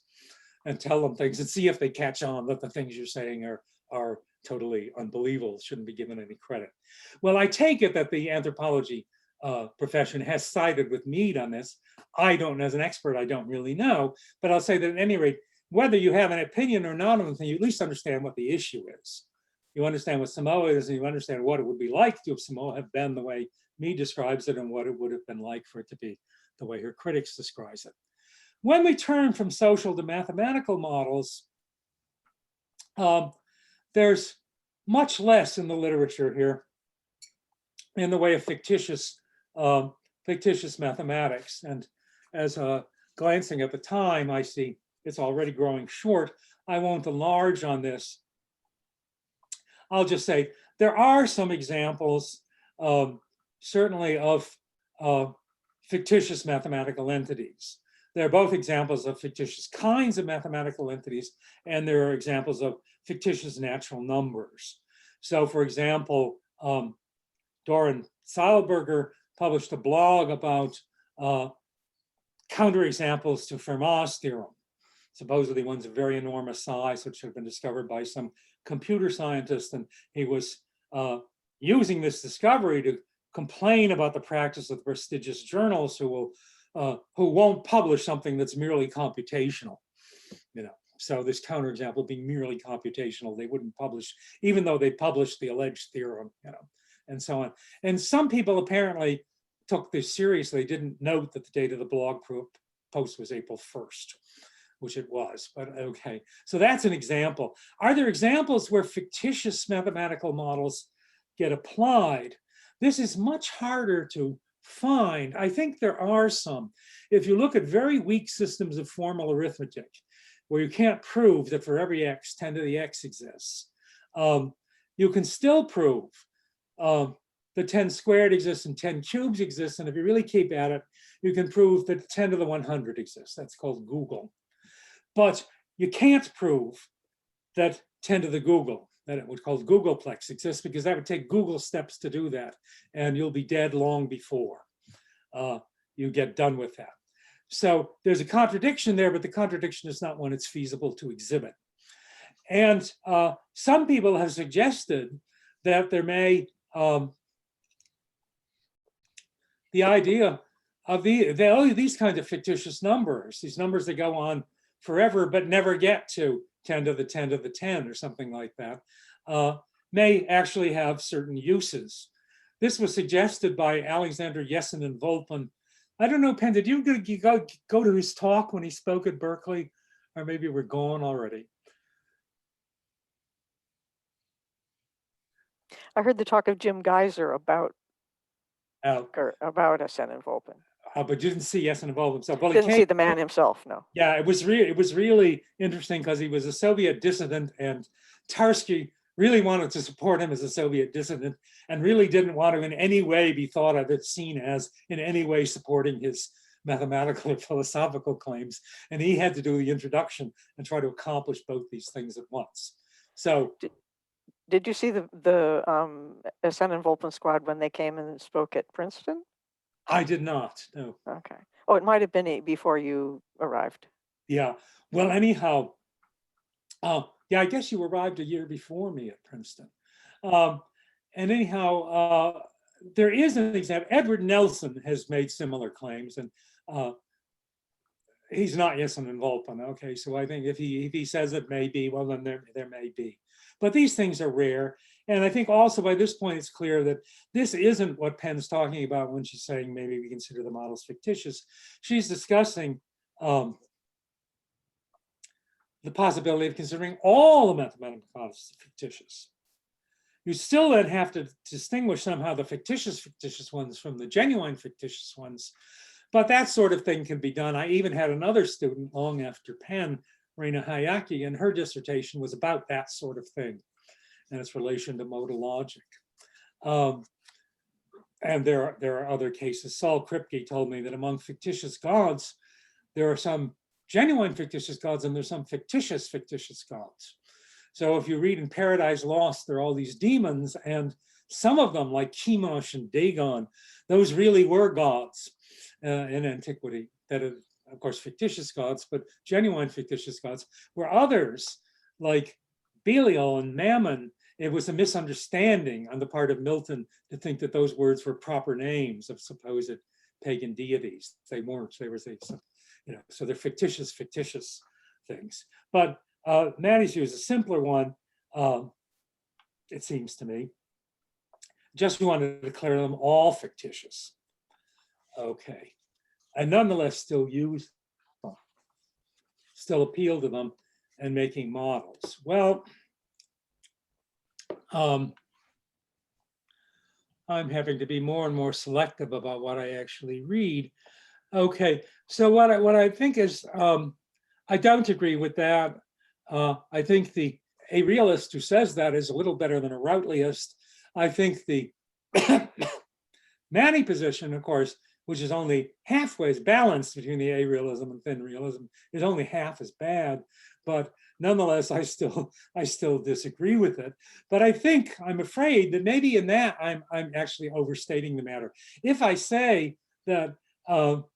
and tell them things and see if they catch on that the things you're saying are totally unbelievable, shouldn't be given any credit. Well, I take it that the anthropology profession has sided with Mead on this. I don't, as an expert, I don't really know, but I'll say that at any rate, whether you have an opinion or not on the thing, you at least understand what the issue is. You understand what Samoa is, and you understand what it would be like to have Samoa have been the way Mead describes it and what it would have been like for it to be the way her critics describes it. When we turn from social to mathematical models, there's much less in the literature here in the way of fictitious mathematics. And as glancing at the time, I see it's already growing short. I won't enlarge on this. I'll just say there are some examples, certainly of fictitious mathematical entities. There are both examples of fictitious kinds of mathematical entities, and there are examples of fictitious natural numbers. So for example, Doran Seilberger published a blog about counterexamples to Fermat's theorem, supposedly ones of very enormous size, which have been discovered by some computer scientist, and he was using this discovery to complain about the practice of prestigious journals who won't publish something that's merely computational. So this counterexample being merely computational, they wouldn't publish, even though they published the alleged theorem, and so on. And some people apparently took this seriously, didn't note that the date of the blog post was April 1st, which it was, but okay. So that's an example. Are there examples where fictitious mathematical models get applied? This is much harder to find. I think there are some. If you look at very weak systems of formal arithmetic, where you can't prove that for every x, 10 to the x exists, you can still prove that 10 squared exists and 10 cubes exist. And if you really keep at it, you can prove that 10 to the 100 exists. That's called Google. But you can't prove that 10 to the Google, that it would call Googleplex exists, because that would take Google steps to do that. And you'll be dead long before you get done with that. So there's a contradiction there, but the contradiction is not one it's feasible to exhibit. And some people have suggested that there may, the idea of these kinds of fictitious numbers, these numbers that go on forever but never get to 10 to the 10 to the 10 or something like that, may actually have certain uses. This was suggested by Alexander Jessen and Volpin. I don't know, Penn, did you go to his talk when he spoke at Berkeley? Or maybe we're gone already. I heard the talk of Jim Geiser about Jessen and Volpin. But you didn't see Jessen and Volpin himself. Well, didn't see the man himself, no. Yeah, it was really interesting because he was a Soviet dissident, and Tarski really wanted to support him as a Soviet dissident and really didn't want to in any way be thought of it, seen as in any way supporting his mathematical or philosophical claims. And he had to do the introduction and try to accomplish both these things at once. So did you see the Jessen and Volpin squad when they came and spoke at Princeton? I did not, no. Okay. Oh, it might have been before you arrived. Yeah, well, anyhow, yeah, I guess you arrived a year before me at Princeton. And anyhow, there is an example. Edward Nelson has made similar claims, and he's not Jessen and Volpin. Okay, so I think if he says it may be, well, then there may be. But these things are rare. And I think also by this point, it's clear that this isn't what Penn's talking about when she's saying maybe we consider the models fictitious. She's discussing the possibility of considering all the mathematical models fictitious. You still then have to distinguish somehow the fictitious ones from the genuine fictitious ones. But that sort of thing can be done. I even had another student long after Penn, Reina Hayaki, and her dissertation was about that sort of thing and its relation to modal logic. And there are other cases. Saul Kripke told me that among fictitious gods, there are some genuine fictitious gods and there's some fictitious gods. So if you read in Paradise Lost, there are all these demons, and some of them, like Chemosh and Dagon, those really were gods in antiquity, that are, of course, fictitious gods, but genuine fictitious gods, where others, like Belial and Mammon, it was a misunderstanding on the part of Milton to think that those words were proper names of supposed pagan deities. They weren't. They were, so they're fictitious things. But Maddy's view is a simpler one, it seems to me. Just wanted to declare them all fictitious. Okay, and nonetheless still use them, still appeal to them and making models. Well, I'm having to be more and more selective about what I actually read. Okay, so what I think is, I don't agree with that. I think a realist who says that is a little better than a Routliest. I think the Maddy position, of course, which is only halfway as balanced between the arealism and thin realism, is only half as bad. But nonetheless, I still disagree with it. But I think, I'm afraid that maybe in that I'm actually overstating the matter. If I say that, people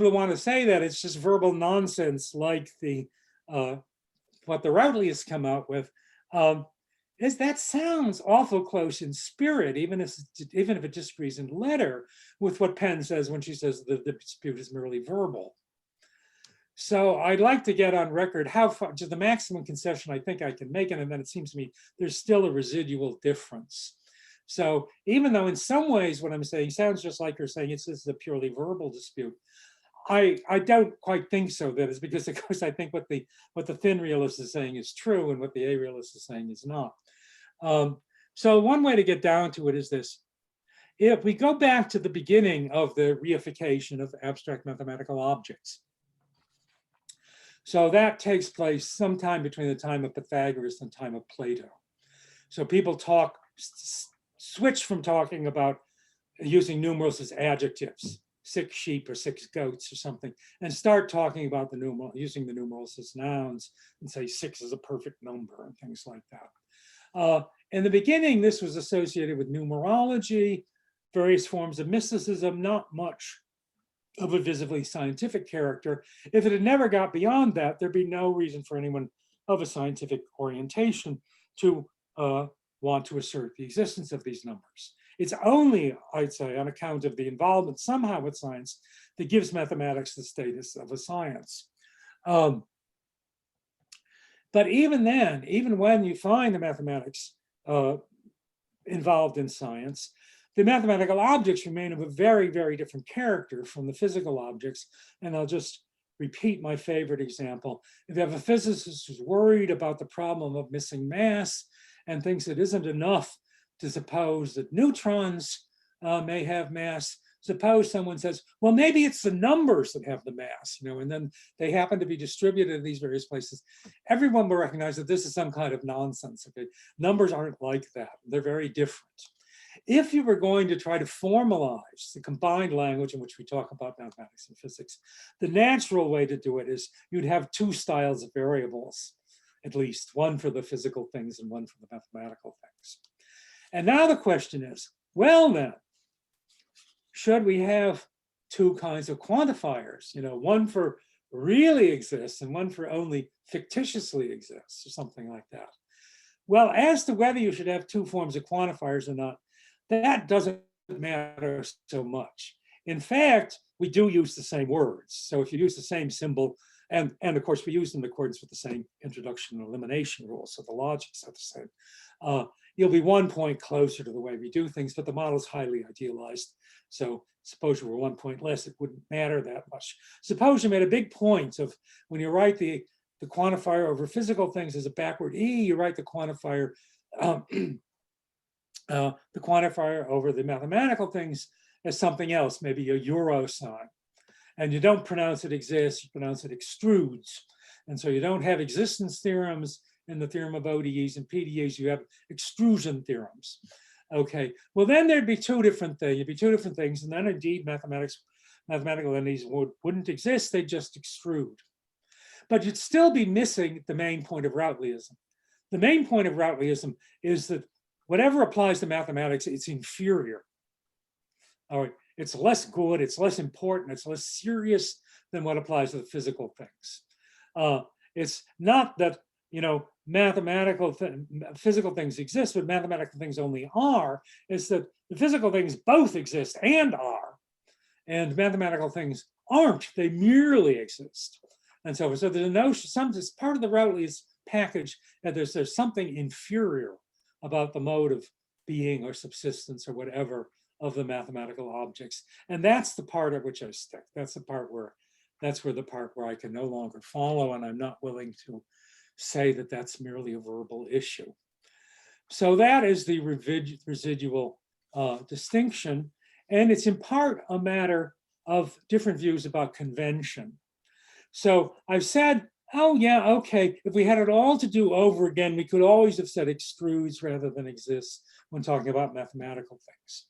who want to say that it's just verbal nonsense, like what what the Routley's come out with, is that sounds awful close in spirit, even if it disagrees in letter with what Penn says when she says the dispute is merely verbal. So I'd like to get on record how far, to the maximum concession I think I can make it, and then it seems to me there's still a residual difference. So even though in some ways what I'm saying sounds just like you're saying this is a purely verbal dispute, I don't quite think so. That is because, of course, I think what the thin realist is saying is true and what the a realist is saying is not. So one way to get down to it is this. If we go back to the beginning of the reification of abstract mathematical objects, so that takes place sometime between the time of Pythagoras and the time of Plato. So people switch from talking about using numerals as adjectives, 6 sheep or 6 goats or something, and start talking about the numeral, using the numerals as nouns, and say 6 is a perfect number and things like that. In the beginning, this was associated with numerology, various forms of mysticism, not much of a visibly scientific character. If it had never got beyond that, there'd be no reason for anyone of a scientific orientation to want to assert the existence of these numbers. It's only, I'd say, on account of the involvement somehow with science that gives mathematics the status of a science. But even then, even when you find the mathematics involved in science, the mathematical objects remain of a very, very different character from the physical objects. And I'll just repeat my favorite example. If you have a physicist who's worried about the problem of missing mass and thinks it isn't enough to suppose that neutrons may have mass, suppose someone says, well, maybe it's the numbers that have the mass, and then they happen to be distributed in these various places. Everyone will recognize that this is some kind of nonsense. Okay, numbers aren't like that. They're very different. If you were going to try to formalize the combined language in which we talk about mathematics and physics, the natural way to do it is you'd have 2 styles of variables, at least, one for the physical things and one for the mathematical things. And now the question is, well then, should we have 2 kinds of quantifiers, one for really exists and one for only fictitiously exists, or something like that? Well, as to whether you should have 2 forms of quantifiers or not, that doesn't matter so much. In fact, we do use the same words. So if you use the same symbol, and of course we use them in accordance with the same introduction and elimination rules, so the logics are the same. You'll be 1 point closer to the way we do things, but the model is highly idealized. So suppose you were 1 point less, it wouldn't matter that much. Suppose you made a big point of when you write the quantifier over physical things as a backward E, you write the quantifier over the mathematical things as something else, maybe a euro sign. And you don't pronounce it exists, you pronounce it extrudes. And so you don't have existence theorems in the theorem of ODEs and PDEs, you have extrusion theorems. Okay, well then there'd be 2 different things, it'd be 2 different things, and then indeed mathematical entities wouldn't exist, they'd just extrude. But you'd still be missing the main point of Routleyism. The main point of Routleyism is that whatever applies to mathematics, it's inferior. All right, it's less good, it's less important, it's less serious than what applies to the physical things. It's not that, physical things exist, but mathematical things only are. It's that the physical things both exist and are, and mathematical things aren't, they merely exist. And so there's a notion, it's part of the Routley's package that there's something inferior about the mode of being or subsistence or whatever of the mathematical objects. And that's the part at which I stick. That's the part where I can no longer follow, and I'm not willing to say that that's merely a verbal issue. So that is the residual distinction. And it's in part a matter of different views about convention. So I've said, oh yeah, okay, if we had it all to do over again, we could always have said extrudes rather than exists when talking about mathematical things.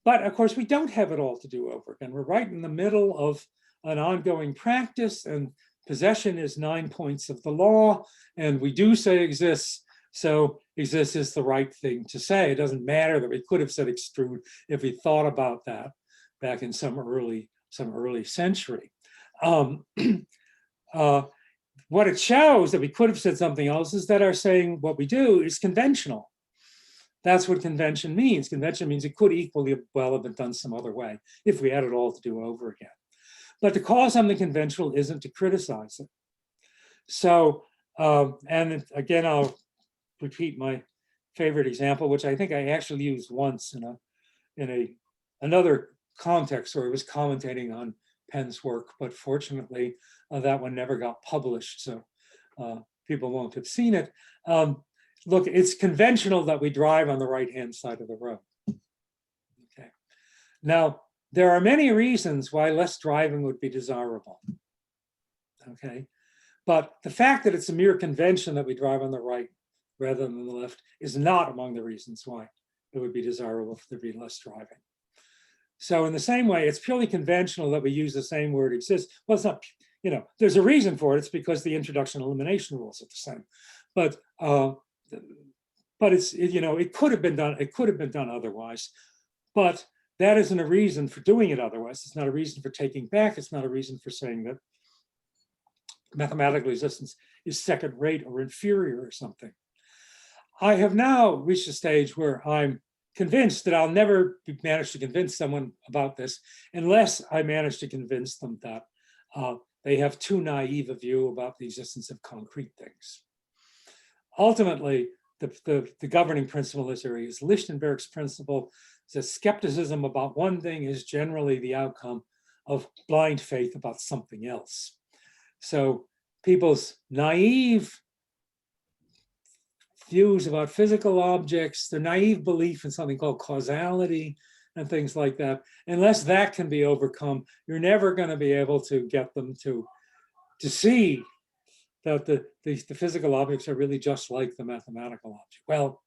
But of course, we don't have it all to do over again. We're right in the middle of an ongoing practice, and possession is 9 points of the law, and we do say exists, so exists is the right thing to say. It doesn't matter that we could have said extrude if we thought about that back in some early century. What it shows that we could have said something else is that our saying what we do is conventional. That's what convention means. Convention means it could equally well have been done some other way if we had it all to do over again. But to call something conventional isn't to criticize it. So, and again, I'll repeat my favorite example, which I think I actually used once in another context where I was commentating on Penn's work, but fortunately that one never got published, so people won't have seen it. Look, it's conventional that we drive on the right-hand side of the road. Okay. Now, there are many reasons why less driving would be desirable. Okay. But the fact that it's a mere convention that we drive on the right rather than the left is not among the reasons why it would be desirable for there to be less driving. So in the same way, it's purely conventional that we use the same word exists. Well, it's not, there's a reason for it. It's because the introduction elimination rules are the same. But it's, it could have been done. It could have been done otherwise. But that isn't a reason for doing it otherwise. It's not a reason for taking back. It's not a reason for saying that mathematical existence is second rate or inferior or something. I have now reached a stage where I'm convinced that I'll never manage to convince someone about this unless I manage to convince them that they have too naive a view about the existence of concrete things. Ultimately, the governing principle in this area is Lichtenberg's principle. That skepticism about one thing is generally the outcome of blind faith about something else. So people's naive views about physical objects, their naive belief in something called causality and things like that, unless that can be overcome, you're never going to be able to get them to see that the physical objects are really just like the mathematical object. Well,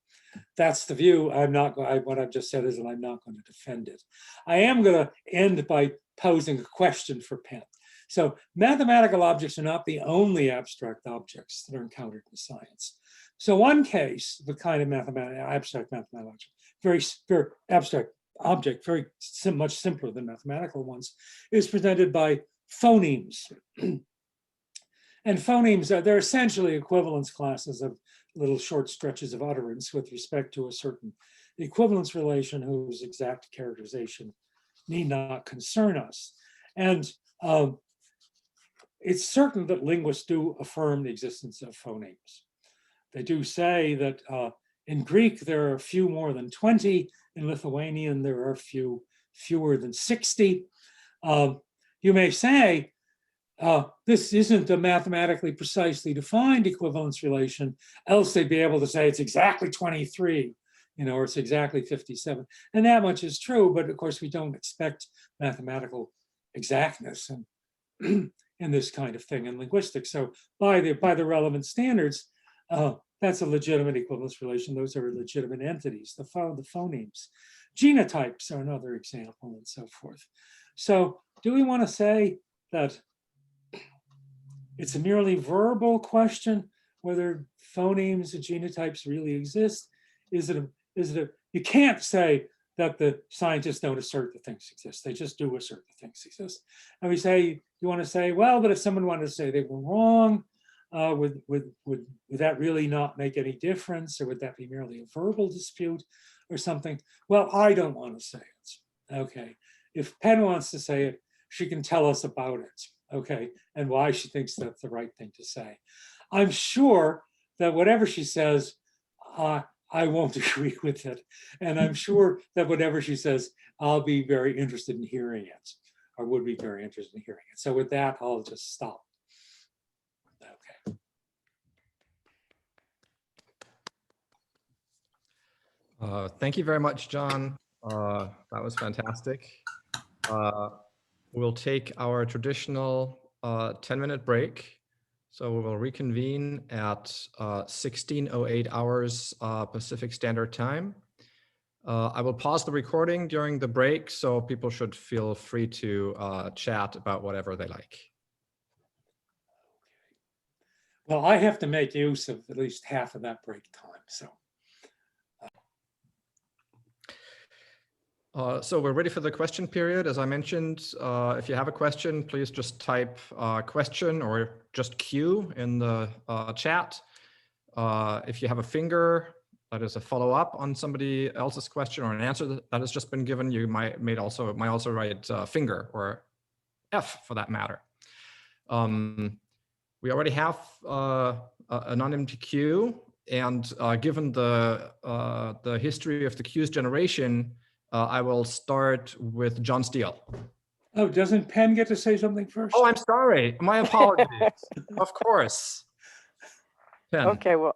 that's the view. What I've just said is that I'm not going to defend it. I am going to end by posing a question for Penn. So mathematical objects are not the only abstract objects that are encountered in science. So one case, the kind of abstract mathematical object, very abstract object, much simpler than mathematical ones, is presented by phonemes. And phonemes they're essentially equivalence classes of little short stretches of utterance with respect to a certain equivalence relation whose exact characterization need not concern us. And it's certain that linguists do affirm the existence of phonemes. They do say that in Greek, there are a few more than 20. In Lithuanian, there are fewer than 60. You may say, this isn't a mathematically precisely defined equivalence relation, else they'd be able to say it's exactly 23, or it's exactly 57. And that much is true, but of course we don't expect mathematical exactness in this kind of thing in linguistics. So by the relevant standards, that's a legitimate equivalence relation. Those are legitimate entities, the phonemes. Genotypes are another example and so forth. So do we want to say that it's a merely verbal question whether phonemes and genotypes really exist? You can't say that the scientists don't assert that things exist. They just do assert that things exist. And we say, you want to say, well, but if someone wanted to say they were wrong, would that really not make any difference? Or would that be merely a verbal dispute or something? Well, I don't want to say it. Okay. If Penn wants to say it, she can tell us about it. Okay, and why she thinks that's the right thing to say. I'm sure that whatever she says, I won't agree with it. And I'm sure that whatever she says, I'll be very interested in hearing it, or would be very interested in hearing it. So with that, I'll just stop. Okay. Thank you very much, John. That was fantastic. We'll take our traditional 10-minute break. So we will reconvene at 16:08 hours Pacific Standard Time. I will pause the recording during the break, so people should feel free to chat about whatever they like. Well, I have to make use of at least half of that break time, so. So we're ready for the question period. As I mentioned, if you have a question, please just type question or just Q in the chat. If you have a finger, that is a follow-up on somebody else's question or an answer that has just been given, you might also write finger or F for that matter. We already have anonymity Q, and given the history of the Q's generation, I will start with John Steele. Oh, doesn't Penn get to say something first? Oh, I'm sorry. My apologies. Of course. Penn. Okay, well,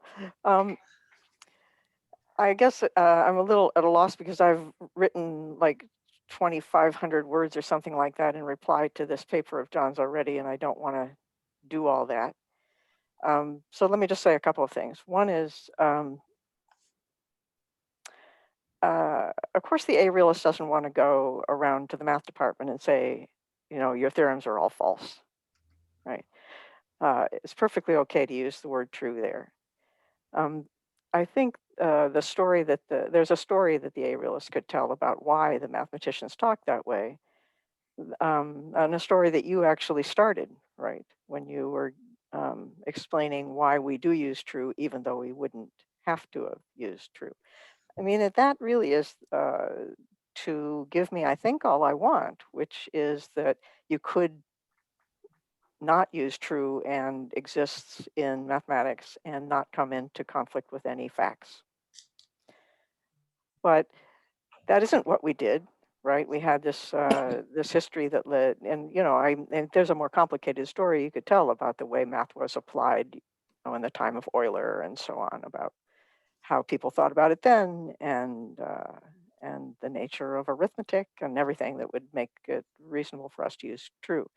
I guess I'm a little at a loss because I've written like 2,500 words or something like that in reply to this paper of John's already, and I don't want to do all that. So let me just say a couple of things. One is, of course, the A-realist doesn't want to go around to the math department and say, you know, your theorems are all false, right? It's perfectly okay to use the word true there. I think there's a story that the A-realist could tell about why the mathematicians talk that way, and a story that you actually started, right, when you were explaining why we do use true, even though we wouldn't have to have used true. I mean, that really is to give me, I think, all I want, which is that you could not use true and exists in mathematics and not come into conflict with any facts. But that isn't what we did, right? We had this this history that led, and you know, and there's a more complicated story you could tell about the way math was applied, you know, in the time of Euler and so on, about how people thought about it then, and the nature of arithmetic and everything that would make it reasonable for us to use true.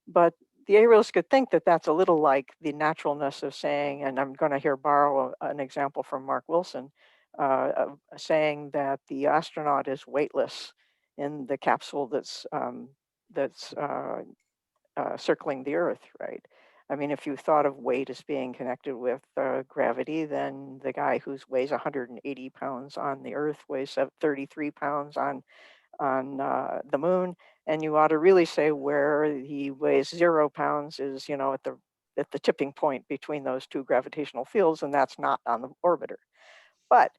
But the A-realist could think that that's a little like the naturalness of saying, and I'm going to borrow an example from Mark Wilson, saying that the astronaut is weightless in the capsule that's circling the Earth, right? I mean, if you thought of weight as being connected with gravity, then the guy who weighs 180 pounds on the Earth weighs 33 pounds on the moon, and you ought to really say where he weighs 0 pounds is, you know, at the tipping point between those two gravitational fields, and that's not on the orbiter. But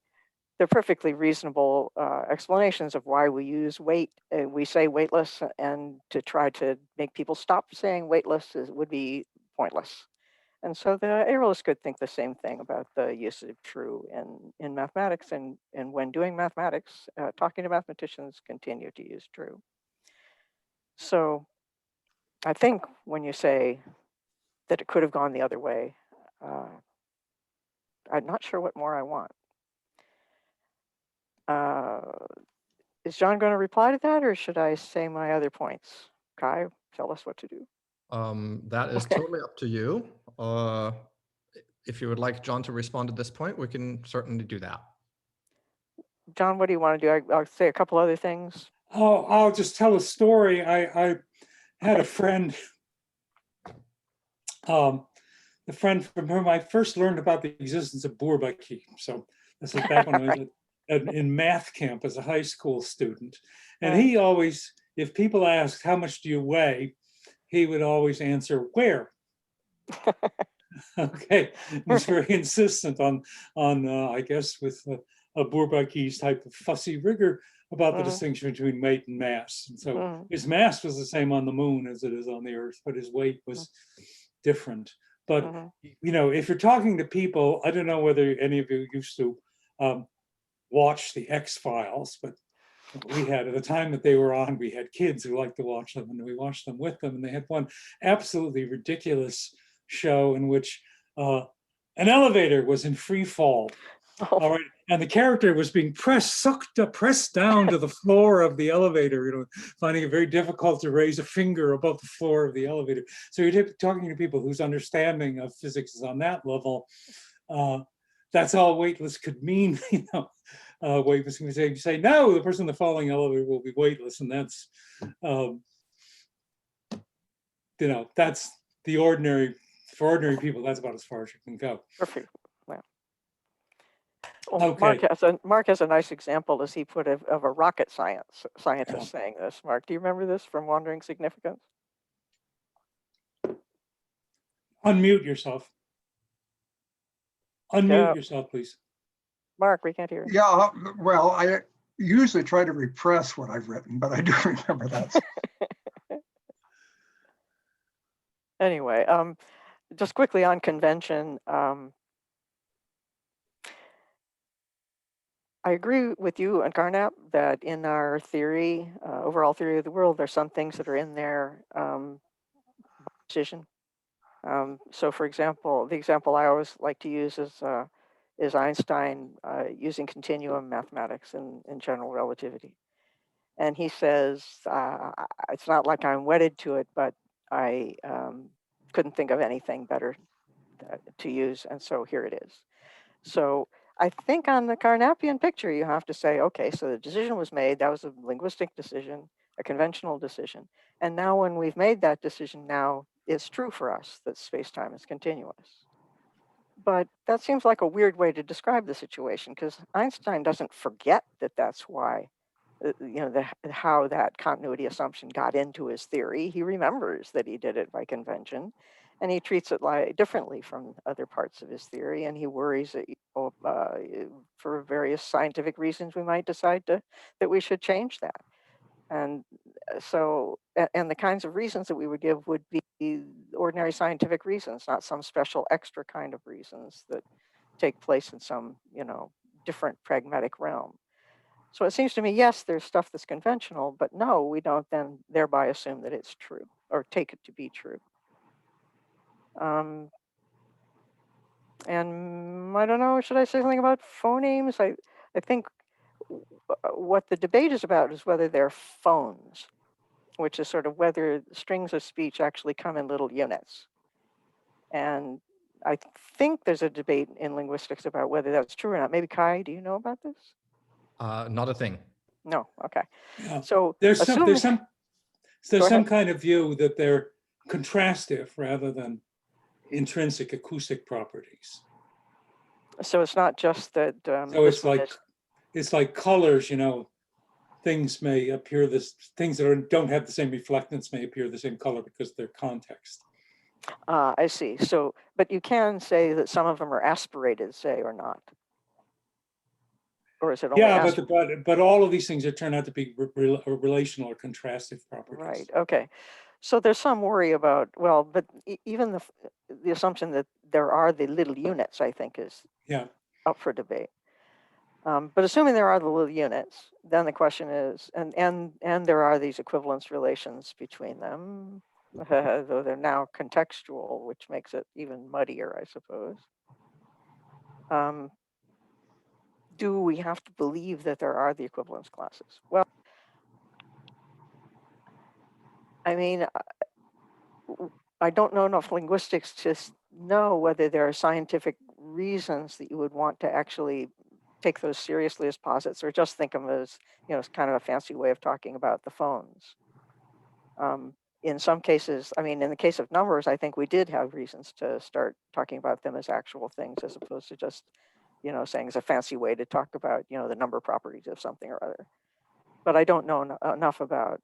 they're perfectly reasonable explanations of why we use weight. We say weightless, and to try to make people stop saying weightless would be pointless. And so the A-realist could think the same thing about the use of true in mathematics, and when doing mathematics, talking to mathematicians continue to use true. So I think when you say that it could have gone the other way, I'm not sure what more I want. Is John going to reply to that, or should I say my other points? Kai, tell us what to do. That is totally up to you. If you would like John to respond at this point, we can certainly do that. John, what do you want to do? I'll say a couple other things. Oh, I'll just tell a story. I had a friend, the friend from whom I first learned about the existence of Bourbaki. So this is back when I was in math camp as a high school student. And he always, if people asked, how much do you weigh? He would always answer, where? Okay, he's very insistent on I guess with a Bourbaki's type of fussy rigor about the distinction between weight and mass. And so his mass was the same on the moon as it is on the Earth, but his weight was different. But you know, if you're talking to people, I don't know whether any of you used to watch the X-Files, but we had, at the time that they were on, we had kids who liked to watch them, and we watched them with them. And they had one absolutely ridiculous show in which an elevator was in free fall. All right, and the character was being pressed down to the floor of the elevator, you know, finding it very difficult to raise a finger above the floor of the elevator. So you're talking to people whose understanding of physics is on that level. That's all weightless could mean, you know. Weightless, you say, no, the person in the falling elevator will be weightless, and that's, you know, that's the ordinary, for ordinary people, that's about as far as you can go. Perfect. Well, Well, Okay. Mark has a nice example, as he put, of a rocket scientist saying this. Mark, do you remember this from Wandering Significance? Unmute yourself. Unmute yourself, please. Mark, we can't hear you. Yeah, well, I usually try to repress what I've written, but I do remember that. Anyway, just quickly on convention. I agree with you and Carnap that in our theory, overall theory of the world, there's some things that are in there decision. So for example, the example I always like to use is Einstein using continuum mathematics in general relativity. And he says, it's not like I'm wedded to it, but I couldn't think of anything better to use. And so here it is. So I think on the Carnapian picture, you have to say, okay, so the decision was made. That was a linguistic decision, a conventional decision. And now when we've made that decision, now it's true for us that space-time is continuous. But that seems like a weird way to describe the situation, because Einstein doesn't forget that that's why, how that continuity assumption got into his theory. He remembers that he did it by convention, and he treats it differently from other parts of his theory, and he worries that for various scientific reasons we might decide that we should change that. And so, and the kinds of reasons that we would give would be ordinary scientific reasons, not some special extra kind of reasons that take place in some, different pragmatic realm. So it seems to me, yes, there's stuff that's conventional, but no, we don't then thereby assume that it's true or take it to be true. And I don't know, should I say something about phonemes? I think what the debate is about is whether they're phones, which is sort of whether strings of speech actually come in little units. And I think there's a debate in linguistics about whether that's true or not. Maybe Kai, do you know about this? Not a thing. No, okay. Yeah. So There's assuming... some kind of view that they're contrastive rather than intrinsic acoustic properties. So it's not just that. So it's like colors, things may appear things that don't have the same reflectance may appear the same color because of their context. I see. So, but you can say that some of them are aspirated, say, or not. Or is it only but all of these things that turn out to be relational or contrastive properties. Right. Okay. So there's some worry about, well, but even the assumption that there are the little units, I think, is up for debate. But assuming there are the little units, then the question is, and there are these equivalence relations between them, though they're now contextual, which makes it even muddier, I suppose. Do we have to believe that there are the equivalence classes? Well, I mean, I don't know enough linguistics to know whether there are scientific reasons that you would want to actually take those seriously as posits, or just think of them as, it's kind of a fancy way of talking about the phones. In some cases, I mean, in the case of numbers, I think we did have reasons to start talking about them as actual things, as opposed to just, saying it's a fancy way to talk about, the number properties of something or other. But I don't know enough about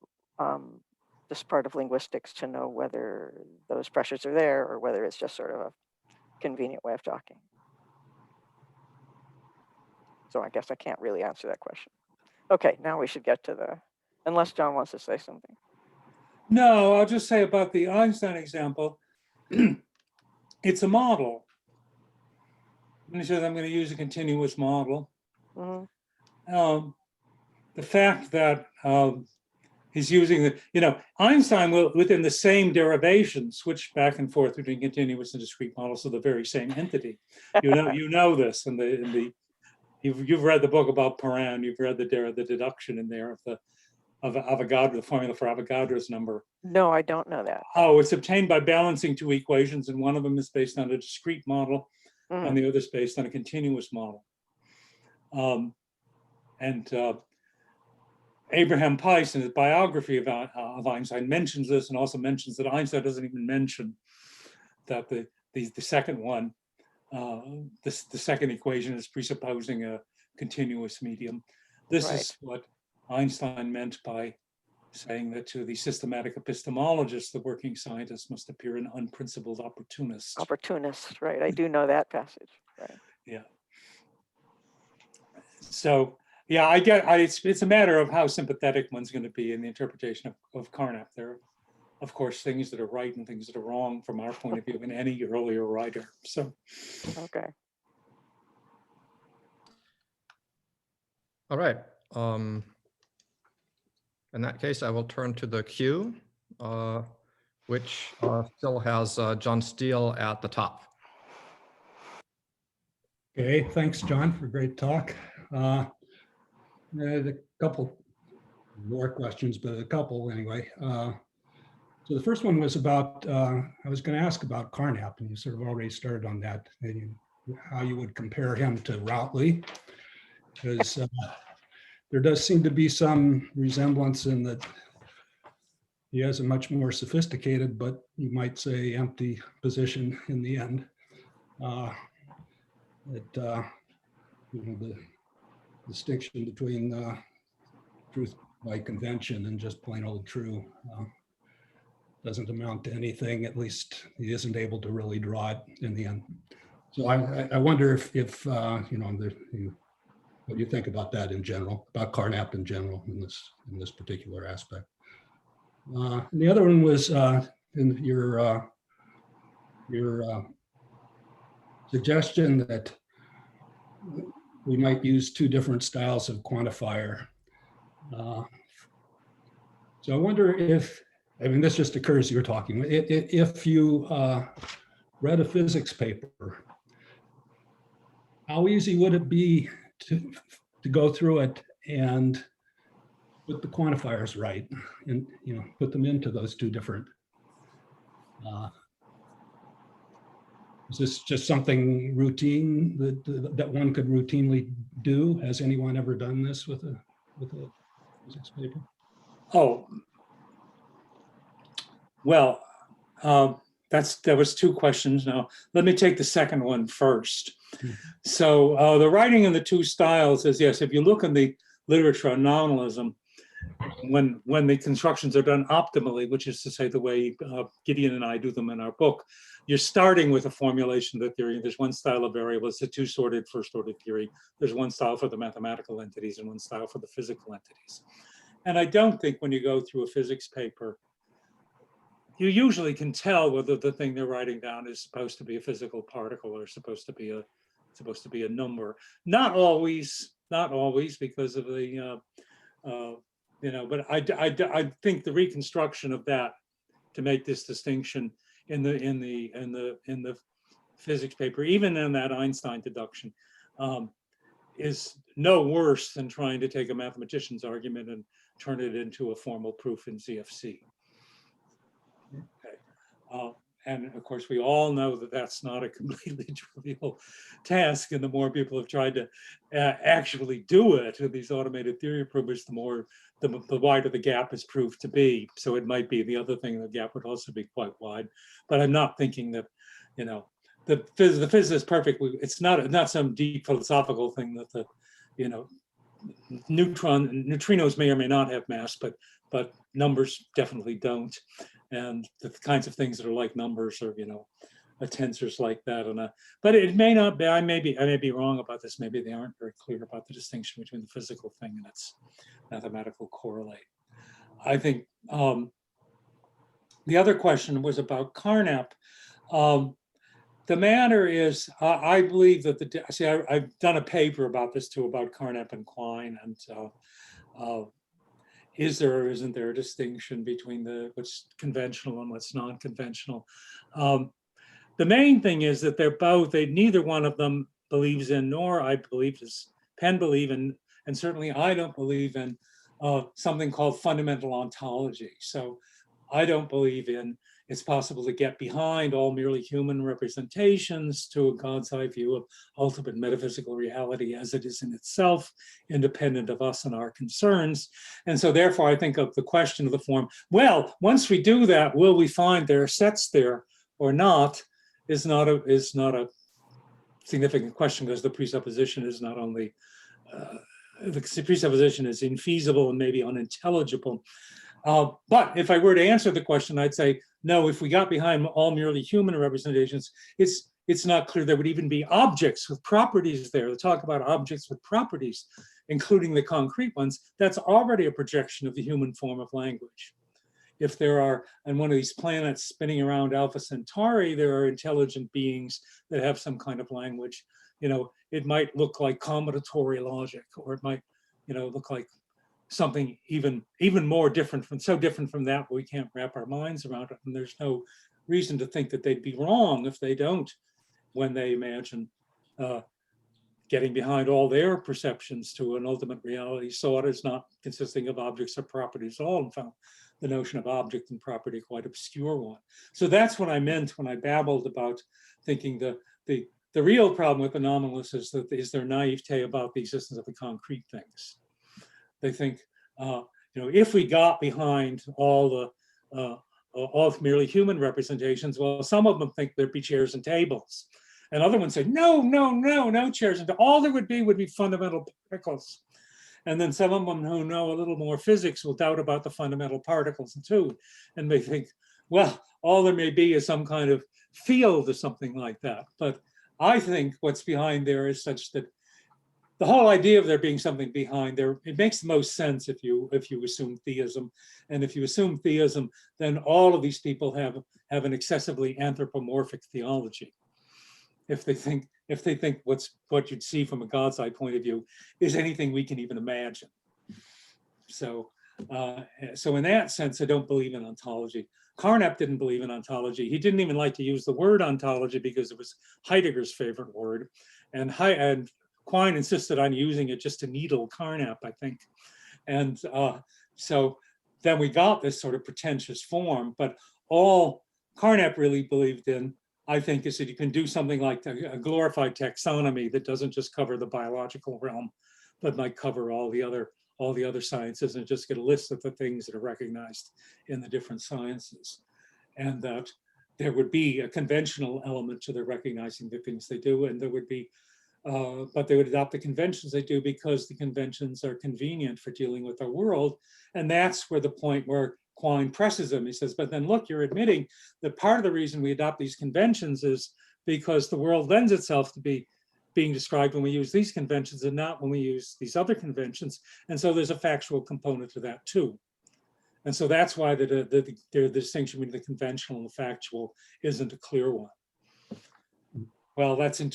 this part of linguistics to know whether those pressures are there or whether it's just sort of a convenient way of talking. So I guess I can't really answer that question. Okay, now we should get to unless John wants to say something. No, I'll just say about the Einstein example, it's a model. And he says, I'm going to use a continuous model. Mm-hmm. The fact that he's using Einstein will, within the same derivation, switch back and forth between continuous and discrete models of the very same entity. You know this, and you've read the book about Perrin. You've read the deduction in there of Avogadro, the formula for Avogadro's number. No, I don't know that. Oh, it's obtained by balancing two equations, and one of them is based on a discrete model, and the other is based on a continuous model. Abraham Peiss, in his biography of Einstein, mentions this, and also mentions that Einstein doesn't even mention that the second one the second equation is presupposing a continuous medium. This is what Einstein meant by saying that to the systematic epistemologist, the working scientist must appear an unprincipled opportunist. Opportunist, right. I do know that passage. Right. Yeah. So, yeah, it's a matter of how sympathetic one's going to be in the interpretation of Carnap. There are, of course, things that are right and things that are wrong from our point of view in any earlier writer. So, okay. All right. In that case, I will turn to the queue, which still has John Steele at the top. Okay, thanks, John, for a great talk. I had a couple more questions, but a couple anyway. So the first one was about, I was going to ask about Carnap, and you sort of already started on that, and how you would compare him to Routley, because there does seem to be some resemblance in that he has a much more sophisticated, but you might say empty position in the end. The distinction between truth by convention and just plain old true doesn't amount to anything. At least he isn't able to really draw it in the end. So I wonder if what you think about that in general, about Carnap in general in this particular aspect. And the other one was in your suggestion that we might use two different styles of quantifier. So I wonder if, this just occurs as you're talking, if you read a physics paper, how easy would it be to go through it and put the quantifiers right and put them into those two different is this just something routine that one could routinely do? Has anyone ever done this with a physics paper? Oh, well, that was two questions. Now, let me take the second one first. So the writing in the two styles is, yes, if you look in the literature on nominalism, when the constructions are done optimally, which is to say the way Gideon and I do them in our book, you're starting with a formulation of the theory. There's one style of variable. It's a two-sorted, first-ordered theory. There's one style for the mathematical entities and one style for the physical entities. And I don't think when you go through a physics paper, you usually can tell whether the thing they're writing down is supposed to be a physical particle or supposed to be a number. Not always because of the but I think the reconstruction of that to make this distinction in the physics paper, even in that Einstein deduction, is no worse than trying to take a mathematician's argument and turn it into a formal proof in CFC. Okay. And of course, we all know that that's not a completely trivial task. And the more people have tried to actually do it with these automated theory provers, the wider the gap is proved to be. So it might be the other thing, the gap would also be quite wide. But I'm not thinking that, the physics is perfect. It's not some deep philosophical thing that neutrinos may or may not have mass, but numbers definitely don't. And the kinds of things that are like numbers or tensors like that. But it may not be. I may be wrong about this. Maybe they aren't very clear about the distinction between the physical thing and its mathematical correlate. I think the other question was about Carnap. The matter is, I believe that I've done a paper about this too, about Carnap and Klein, and is there or isn't there a distinction between what's conventional and what's non-conventional? The main thing is that neither one of them believes in, nor I believe does Penn believe in, and certainly I don't believe in something called fundamental ontology. So I don't believe in it's possible to get behind all merely human representations to a God's eye view of ultimate metaphysical reality as it is in itself, independent of us and our concerns. And so therefore I think of the question of the form, well, once we do that, will we find there are sets there or not, is not a significant question, because the presupposition is not only, the presupposition is infeasible and maybe unintelligible. But if I were to answer the question, I'd say, no, if we got behind all merely human representations, it's not clear there would even be objects with properties there. To talk about objects with properties, including the concrete ones, that's already a projection of the human form of language. If there are, on one of these planets spinning around Alpha Centauri, there are intelligent beings that have some kind of language, it might look like combinatory logic, or it might, look like something even more different so different from that we can't wrap our minds around it. And there's no reason to think that they'd be wrong if they don't, when they imagine getting behind all their perceptions to an ultimate reality sought as not consisting of objects or properties at all, and found the notion of object and property quite obscure one. So that's what I meant when I babbled about thinking the real problem with the nominalists is their naivete about the existence of the concrete things. They think, if we got behind all merely human representations, well, some of them think there'd be chairs and tables. And other ones say, no chairs. And all there would be fundamental particles. And then some of them who know a little more physics will doubt about the fundamental particles too. And they think, well, all there may be is some kind of field or something like that. But I think what's behind there is such that the whole idea of there being something behind there, it makes the most sense if you assume theism. And if you assume theism, then all of these people have an excessively anthropomorphic theology. If they think what you'd see from a God's eye point of view is anything we can even imagine. So in that sense, I don't believe in ontology. Carnap didn't believe in ontology. He didn't even like to use the word ontology because it was Heidegger's favorite word. And Quine insisted on using it just to needle Carnap, I think. And so then we got this sort of pretentious form, but all Carnap really believed in, I think, is that you can do something like a glorified taxonomy that doesn't just cover the biological realm, but might cover all the other sciences, and just get a list of the things that are recognized in the different sciences. And that there would be a conventional element to their recognizing the things they do, and there would be, but they would adopt the conventions they do because the conventions are convenient for dealing with our world. And that's where the point where Quine presses him. He says, but then look, you're admitting that part of the reason we adopt these conventions is because the world lends itself to being described when we use these conventions and not when we use these other conventions. And so there's a factual component to that too. And so that's why the distinction between the conventional and the factual isn't a clear one. Well, that's in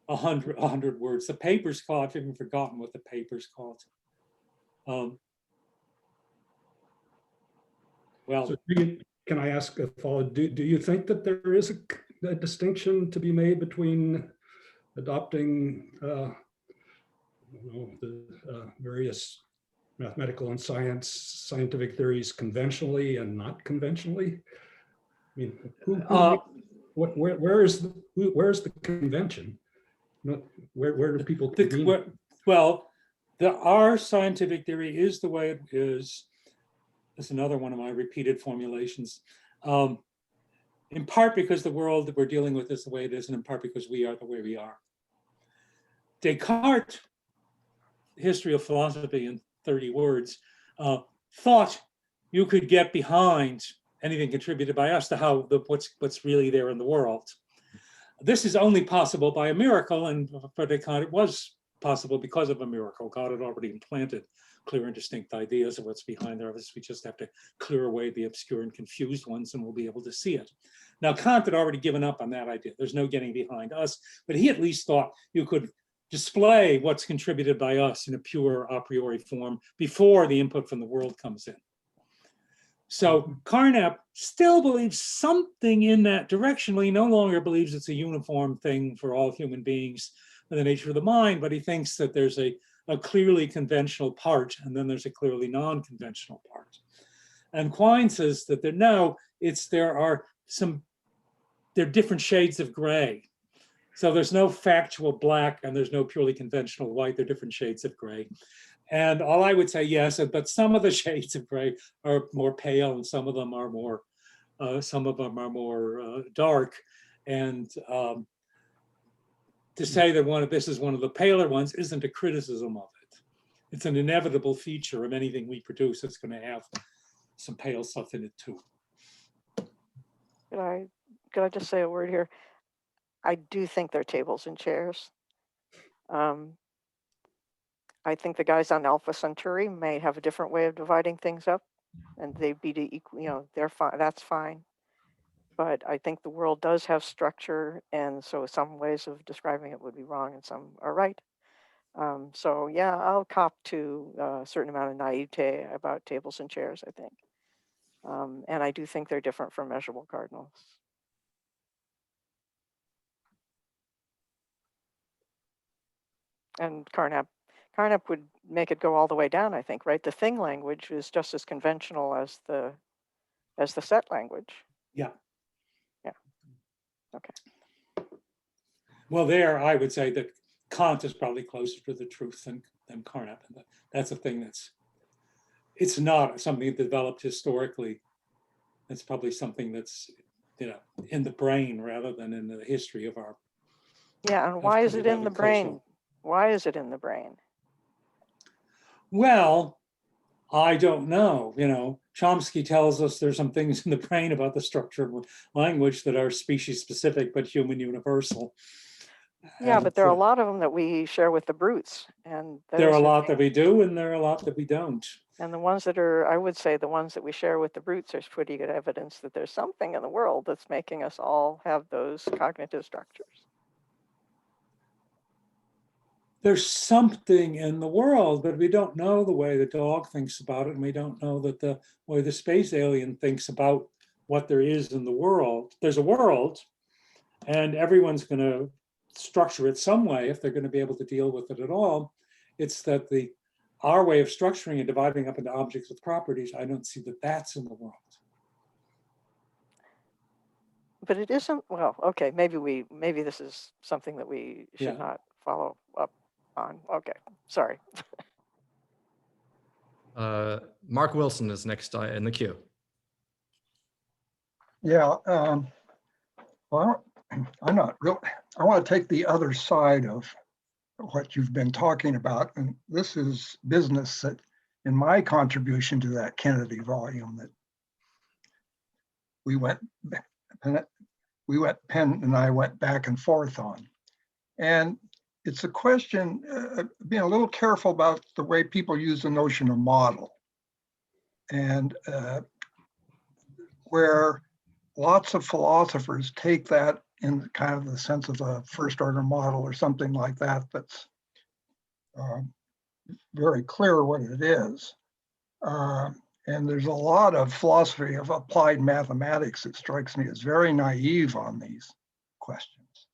100 words. The paper's called, I've even forgotten what the paper's called. Well, so can I ask a follow? Do you think that there is a distinction to be made between adopting the various mathematical and scientific theories conventionally and not conventionally? I mean, where is the convention? Where do people convene? Well, our scientific theory is the way it is. That's another one of my repeated formulations. In part because the world that we're dealing with is the way it is, and in part because we are the way we are. Descartes, history of philosophy in 30 words, thought you could get behind anything contributed by us to how what's really there in the world. This is only possible by a miracle, and for Descartes it was possible because of a miracle. God had already implanted clear and distinct ideas of what's behind there. We just have to clear away the obscure and confused ones, and we'll be able to see it. Now, Kant had already given up on that idea. There's no getting behind us, but he at least thought you could display what's contributed by us in a pure a priori form before the input from the world comes in. So Carnap still believes something in that direction. Well, he no longer believes it's a uniform thing for all human beings in the nature of the mind, but he thinks that there's a clearly conventional part, and then there's a clearly non-conventional part. And Quine says that there are different shades of gray. So there's no factual black and there's no purely conventional white, they're different shades of gray. And all I would say, yes, but some of the shades of gray are more pale and some of them are more dark. And to say that this is one of the paler ones isn't a criticism of it. It's an inevitable feature of anything we produce that's going to have some pale stuff in it too. Could I just say a word here? I do think they're tables and chairs. I think the guys on Alpha Centauri may have a different way of dividing things up, and they'd be equal, you know, they're fine. That's fine. But I think the world does have structure, and so some ways of describing it would be wrong, and some are right. So yeah, I'll cop to a certain amount of naivete about tables and chairs, I think. And I do think they're different from measurable cardinals. And Carnap would make it go all the way down, I think, right? The thing language is just as conventional as the set language. Yeah. Yeah. Okay. Well, there I would say that Kant is probably closer to the truth than Carnap. And that's a thing it's not something that developed historically. It's probably something that's, you know, in the brain rather than in the history of our. Yeah, and why is it in the brain? Why is it in the brain? Well, I don't know. You know, Chomsky tells us there's some things in the brain about the structure of language that are species specific but human universal. Yeah, but there are a lot of them that we share with the brutes, and there are a lot that we do, and there are a lot that we don't. And the ones that are, I would say, the ones that we share with the brutes, there's pretty good evidence that there's something in the world that's making us all have those cognitive structures. There's something in the world, but we don't know the way the dog thinks about it, and we don't know that the way the space alien thinks about what there is in the world. There's a world, and everyone's going to structure it some way if they're going to be able to deal with it at all. It's that our way of structuring and dividing up into objects with properties, I don't see that that's in the world. But it isn't, well, okay, maybe this is something that we should not follow up on. Okay, sorry. Mark Wilson is next in the queue. Yeah, well, I'm not real. I want to take the other side of what you've been talking about, and this is business that, in my contribution to that Kennedy volume, that Penn and I went back and forth on, and it's a question being a little careful about the way people use the notion of model, and where lots of philosophers take that in kind of the sense of a first order model or something like that, that's very clear what it is. And there's a lot of philosophy of applied mathematics that strikes me as very naive on these questions.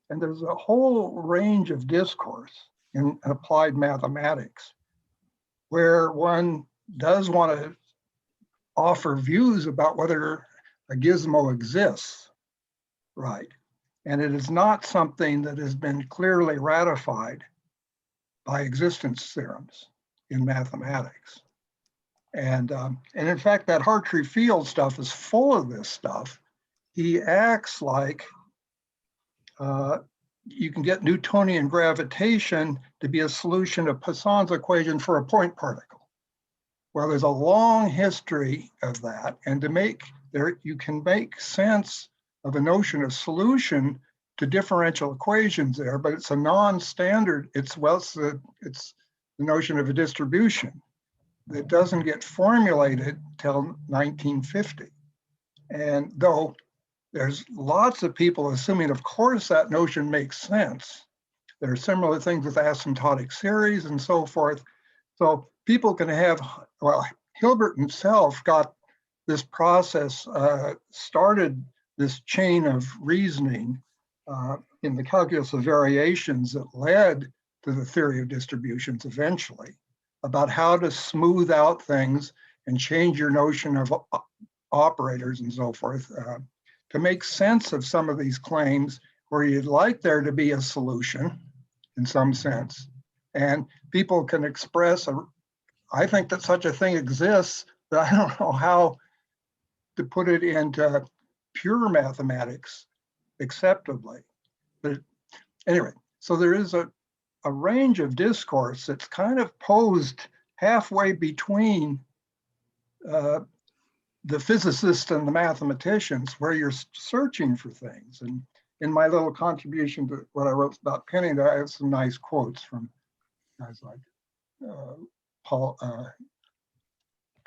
And there's a whole range of discourse in applied mathematics where one does want to offer views about whether a gizmo exists, right? And it is not something that has been clearly ratified by existence theorems in mathematics. And in fact, that Hartree Field stuff is full of this stuff. He acts like you can get Newtonian gravitation to be a solution of Poisson's equation for a point particle. Well, there's a long history of that, and you can make sense of a notion of solution to differential equations there, but it's a non-standard. It's the notion of a distribution that doesn't get formulated till 1950. And though there's lots of people assuming, of course, that notion makes sense. There are similar things with asymptotic series and so forth. So people can have, well, Hilbert himself got this process, started this chain of reasoning in the calculus of variations that led to the theory of distributions eventually, about how to smooth out things and change your notion of operators and so forth to make sense of some of these claims where you'd like there to be a solution in some sense. And people can express, I think that such a thing exists, but I don't know how to put it into pure mathematics acceptably. But anyway, so there is a range of discourse that's kind of posed halfway between the physicists and the mathematicians, where you're searching for things. And in my little contribution to what I wrote about pinning, I have some nice quotes from guys like Paul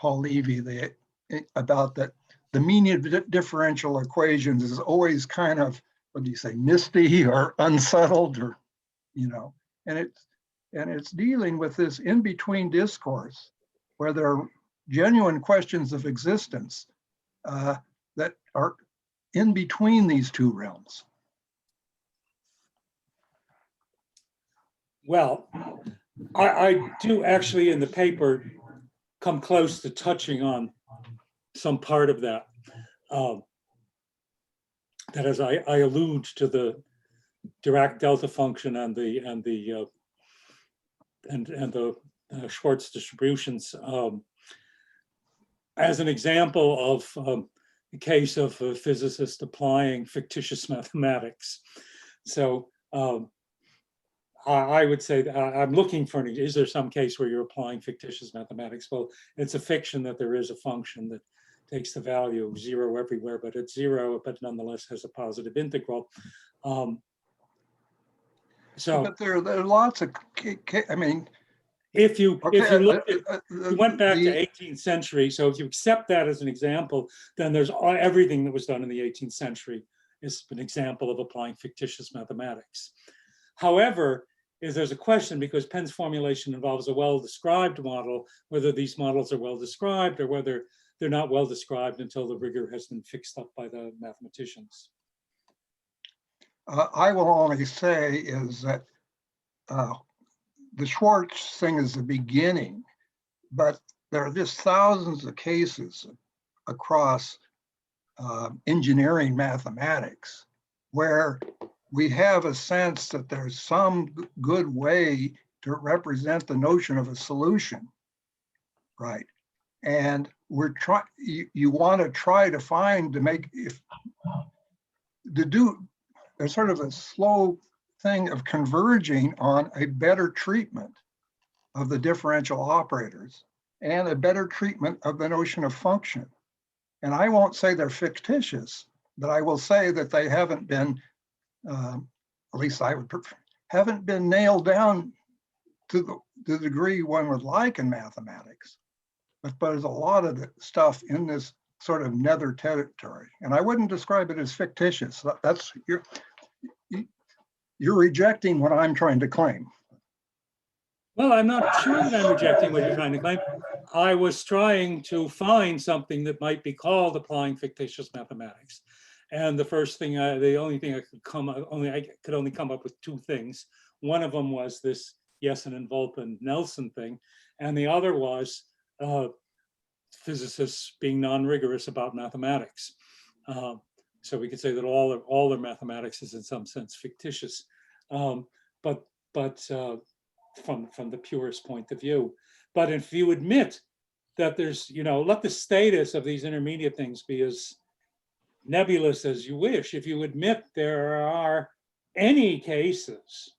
Levy about that the meaning of differential equations is always kind of, what do you say, misty or unsettled, or, you know, and it's dealing with this in-between discourse where there are genuine questions of existence that are in between these two realms. Well, I do actually in the paper come close to touching on some part of that. That as I allude to the Dirac delta function and the Schwartz distributions as an example of the case of a physicist applying fictitious mathematics. So I would say that I'm looking for, is there some case where you're applying fictitious mathematics? Well, it's a fiction that there is a function that takes the value of 0 everywhere, but it's 0, but nonetheless has a positive integral. So, but there are lots of, I mean, if you look you went back the, to 18th century, so if you accept that as an example, then there's everything that was done in the 18th century is an example of applying fictitious mathematics. However, there's a question, because Penn's formulation involves a well-described model, whether these models are well-described or whether they're not well-described until the rigor has been fixed up by the mathematicians. I will only say is that the Schwartz thing is the beginning, but there are just thousands of cases across engineering mathematics where we have a sense that there's some good way to represent the notion of a solution, right? And we're trying, you want to try to find, to make, there's sort of a slow thing of converging on a better treatment of the differential operators and a better treatment of the notion of function. And I won't say they're fictitious, but I will say that they haven't been, at least I would prefer, haven't been nailed down to the degree one would like in mathematics. But there's a lot of the stuff in this sort of nether territory. And I wouldn't describe it as fictitious. That's, you're rejecting what I'm trying to claim. Well, I'm not sure that I'm rejecting what you're trying to claim. I was trying to find something that might be called applying fictitious mathematics. And the first thing, the only thing I could only come up with 2 things. One of them was this Jessen and Volpe and Nelson thing. And the other was physicists being non-rigorous about mathematics. So we could say that all their mathematics is in some sense fictitious, but from the purest point of view. But if you admit that there's, let the status of these intermediate things be as nebulous as you wish, if you admit there are any cases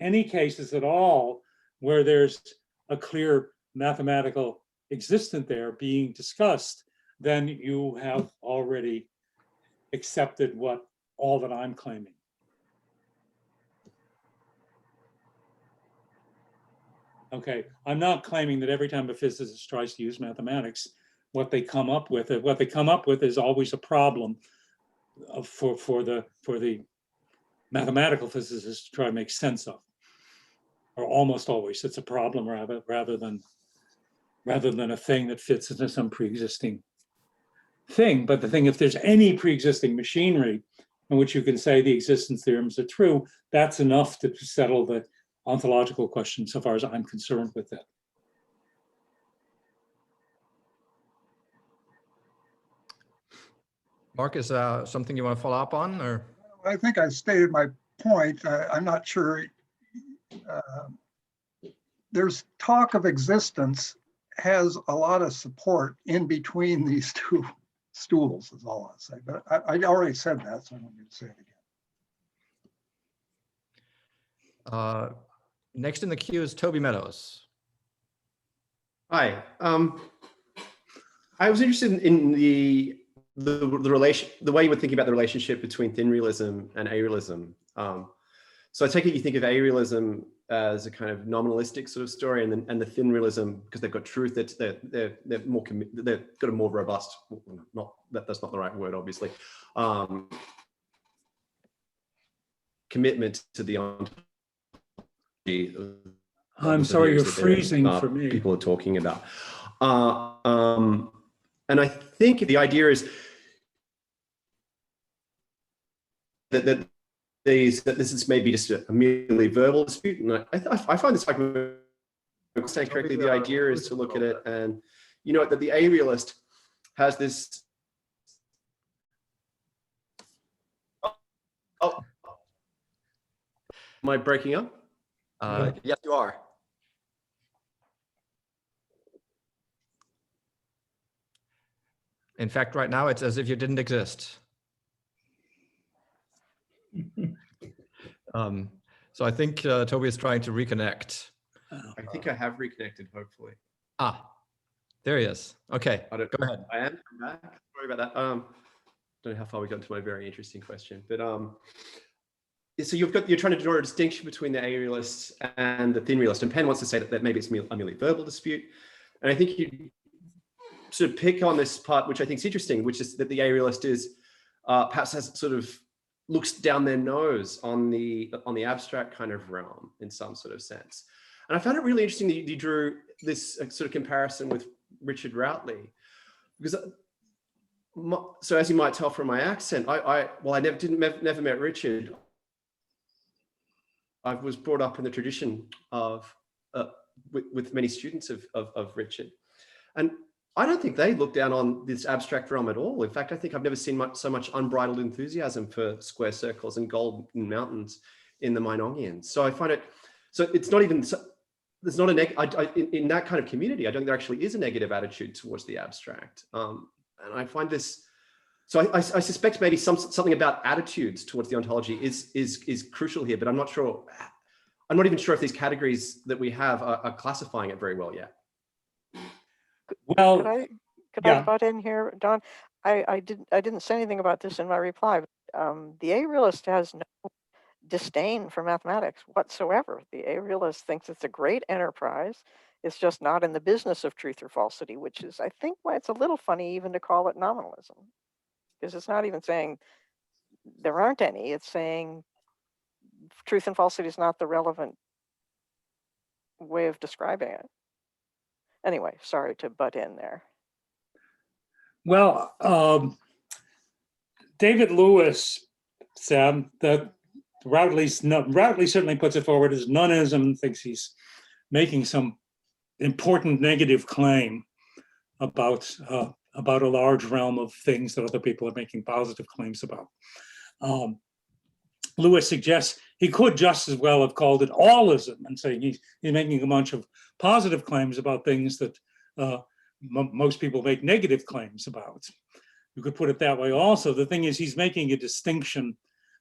at all where there's a clear mathematical existent there being discussed, then you have already accepted all that I'm claiming. Okay, I'm not claiming that every time a physicist tries to use mathematics, what they come up with is always a problem for the mathematical physicist to try to make sense of, or almost always it's a problem rather than a thing that fits into some pre-existing thing. But the thing, if there's any pre-existing machinery in which you can say the existence theorems are true, that's enough to settle the ontological question so far as I'm concerned with it. Mark, is something you want to follow up on, or? I think I stated my point. I'm not sure. There's talk of existence has a lot of support in between these 2 stools, is all I'll say. But I already said that, so I don't need to say it again. Next in the queue is Toby Meadows. Hi. I was interested in the way you were thinking about the relationship between thin realism and arealism. So I take it you think of arealism as a kind of nominalistic sort of story, and the thin realism, because they've got truth, they're more they've got a more robust, that's not the right word, obviously, commitment to the ontology. I'm sorry, you're freezing for me. People are talking about. And I think the idea is that this is maybe just a merely verbal dispute. And I find this, like, saying correctly, the idea is to look at it and, you know, that the arealist has this. Oh, am I breaking up? Yes, you are. In fact, right now, it's as if you didn't exist. So I think Toby is trying to reconnect. I think I have reconnected, hopefully. Ah, there he is. Okay, Go ahead. I am back. Sorry about that. Don't know how far we got into my very interesting question, but so you're trying to draw a distinction between the arealist and the thin realist, and Penn wants to say that maybe it's a merely verbal dispute, and I think you sort of pick on this part, which I think is interesting, which is that the arealist is perhaps has sort of looks down their nose on the abstract kind of realm in some sort of sense. And I found it really interesting that you drew this sort of comparison with Richard Routley, because so as you might tell from my accent, I never met Richard. I was brought up in the tradition of with many students of Richard, and I don't think they look down on this abstract realm at all. In fact, I think I've never seen so much unbridled enthusiasm for square circles and golden mountains in the Meinongians. So I find it, so it's not even, there's not in that kind of community, I don't think there actually is a negative attitude towards the abstract. And I find this, so I suspect maybe something about attitudes towards the ontology is crucial here, but I'm not sure, I'm not even sure if these categories that we have are classifying it very well yet. Well, could I butt in here, Don? I didn't say anything about this in my reply. But, the arealist has no disdain for mathematics whatsoever. The arealist thinks it's a great enterprise. It's just not in the business of truth or falsity, which is, I think, why it's a little funny even to call it nominalism, because it's not even saying there aren't any. It's saying truth and falsity is not the relevant way of describing it. Anyway, sorry to butt in there. well, David Lewis said that Routley certainly puts it forward as nonism, thinks he's making some important negative claim about a large realm of things that other people are making positive claims about. Lewis suggests he could just as well have called it allism and saying he's making a bunch of positive claims about things that most people make negative claims about. You could put it that way also. The thing is, he's making a distinction,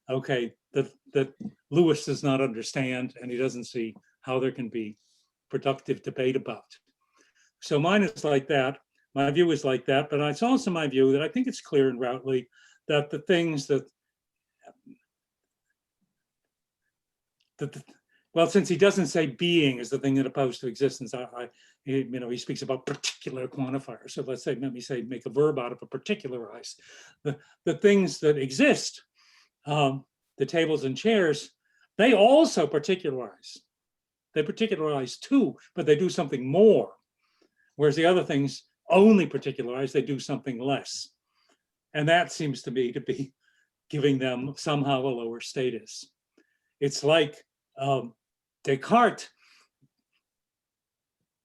okay, that Lewis does not understand, and he doesn't see how there can be productive debate about. So mine is like that. My view is like that, but it's also my view that I think it's clear in Routley that the things that well, since he doesn't say being is the thing that opposed to existence, he speaks about particular quantifiers. So let me say, make a verb out of a particularize. The things that exist, the tables and chairs, they also particularize. They particularize too, but they do something more. Whereas the other things only particularize, they do something less. And that seems to me to be giving them somehow a lower status. It's like Descartes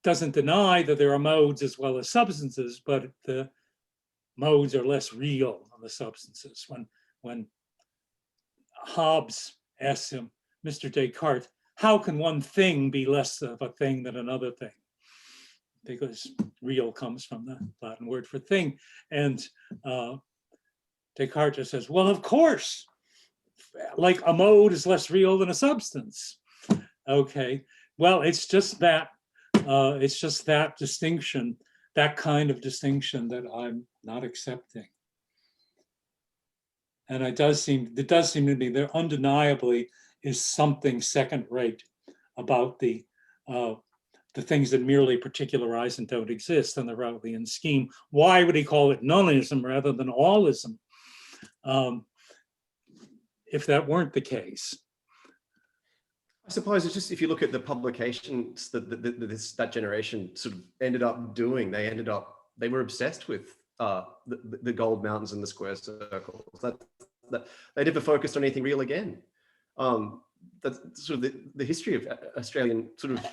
doesn't deny that there are modes as well as substances, but the modes are less real than the substances. When Hobbes asks him, Mr. Descartes, how can one thing be less of a thing than another thing? Because real comes from the Latin word for thing. And Descartes just says, well, of course, like a mode is less real than a substance. Okay, well, it's just that distinction, that kind of distinction that I'm not accepting. And it does seem to me there undeniably is something second rate about the things that merely particularize and don't exist in the Rousean scheme. Why would he call it nonism rather than allism? If that weren't the case. I suppose it's just, if you look at the publications that generation sort of ended up doing, they were obsessed with the gold mountains and the square circles. That they never focused on anything real again. That's sort of the history of Australian sort of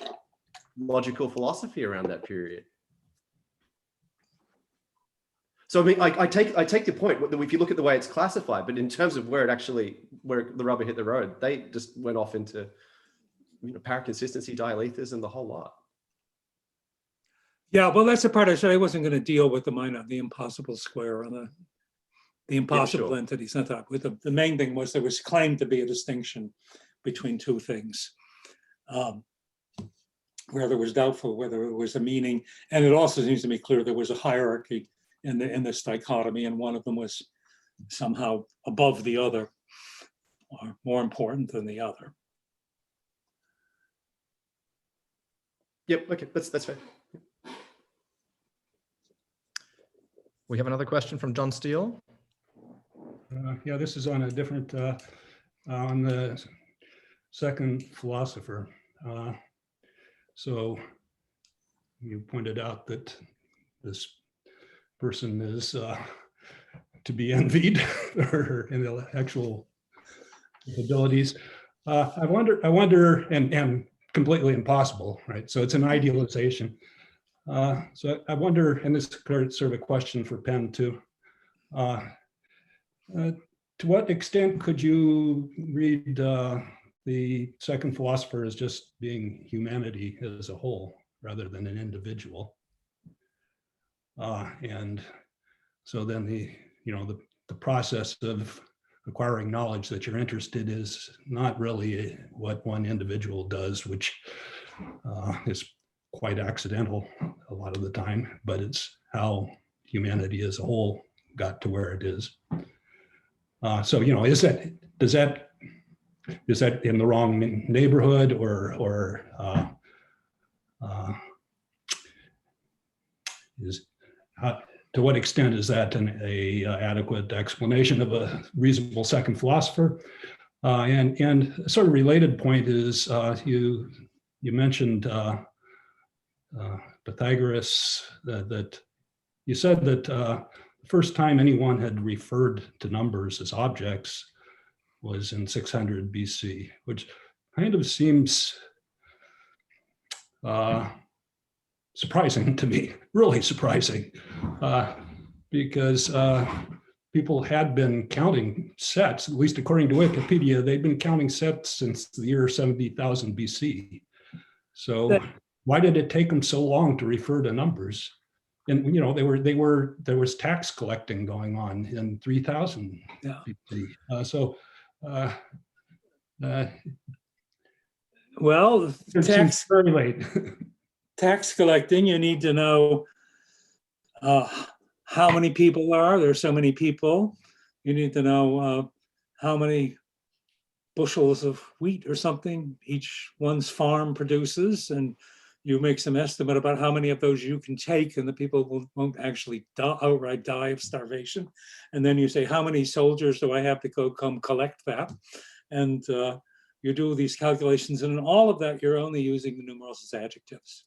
logical philosophy around that period. So I mean, I take your point if you look at the way it's classified, but in terms of where the rubber hit the road, they just went off into, you know, paraconsistency, dialethers, and the whole lot. Yeah, well, that's the part I said I wasn't going to deal with the impossible square or the impossible entities. Not that. With the main thing was there was claimed to be a distinction between two things, where there was doubtful whether it was a meaning, and it also seems to me clear there was a hierarchy in this dichotomy, and one of them was somehow above the other, or more important than the other. Yep. Okay. That's fair. We have another question from John Steele. Yeah, this is on a different, on the second philosopher. So you pointed out that this person is to be envied for her intellectual abilities. I wonder, and completely impossible, right? So it's an idealization. So I wonder, and this is sort of a question for Penn too, to what extent could you read the second philosopher as just being humanity as a whole rather than an individual? And so then the process of acquiring knowledge that you're interested in is not really what one individual does, which is quite accidental a lot of the time, but it's how humanity as a whole got to where it is. So, you know, is that in the wrong neighborhood, or to what extent is that an adequate explanation of a reasonable second philosopher? And a sort of related point is you mentioned Pythagoras, that you said that the first time anyone had referred to numbers as objects was in 600 BC, which kind of seems surprising to me, really surprising, because people had been counting sets, at least according to Wikipedia, they'd been counting sets since the year 70,000 BC. So why did it take them so long to refer to numbers? And you know, there was tax collecting going on in 3000 BC. Well, tax very late. Tax collecting, you need to know how many people are there. So many people. You need to know how many bushels of wheat or something each one's farm produces, and you make some estimate about how many of those you can take, and the people won't actually outright die of starvation. And then you say, how many soldiers do I have to come collect that? And you do these calculations, and in all of that, you're only using the numerals as adjectives.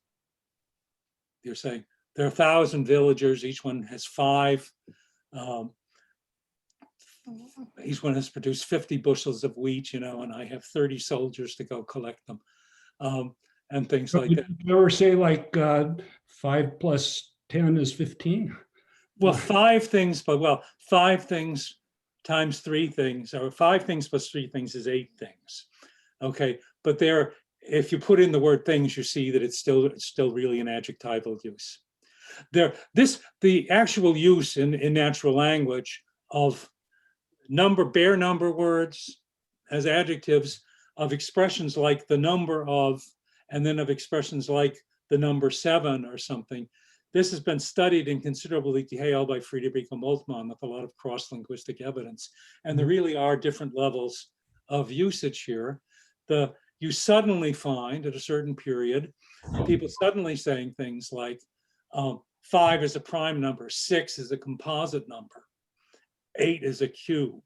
You're saying there are 1,000 villagers, each one has 5. Each one has produced 50 bushels of wheat, you know, and I have 30 soldiers to go collect them. And things like that. You ever say like 5 plus 10 is 15? Well, 5 things, but 5 things times 3 things, or 5 things plus 3 things is 8 things. Okay, but if you put in the word things, you see that it's still really an adjectival use. The actual use in natural language of bare number words as adjectives of expressions like the number of, and then of expressions like the number 7 or something. This has been studied in considerable detail by Friedrich Moltmann with a lot of cross-linguistic evidence. And there really are different levels of usage here. You suddenly find at a certain period, people suddenly saying things like 5 is a prime number, 6 is a composite number, 8 is a cube,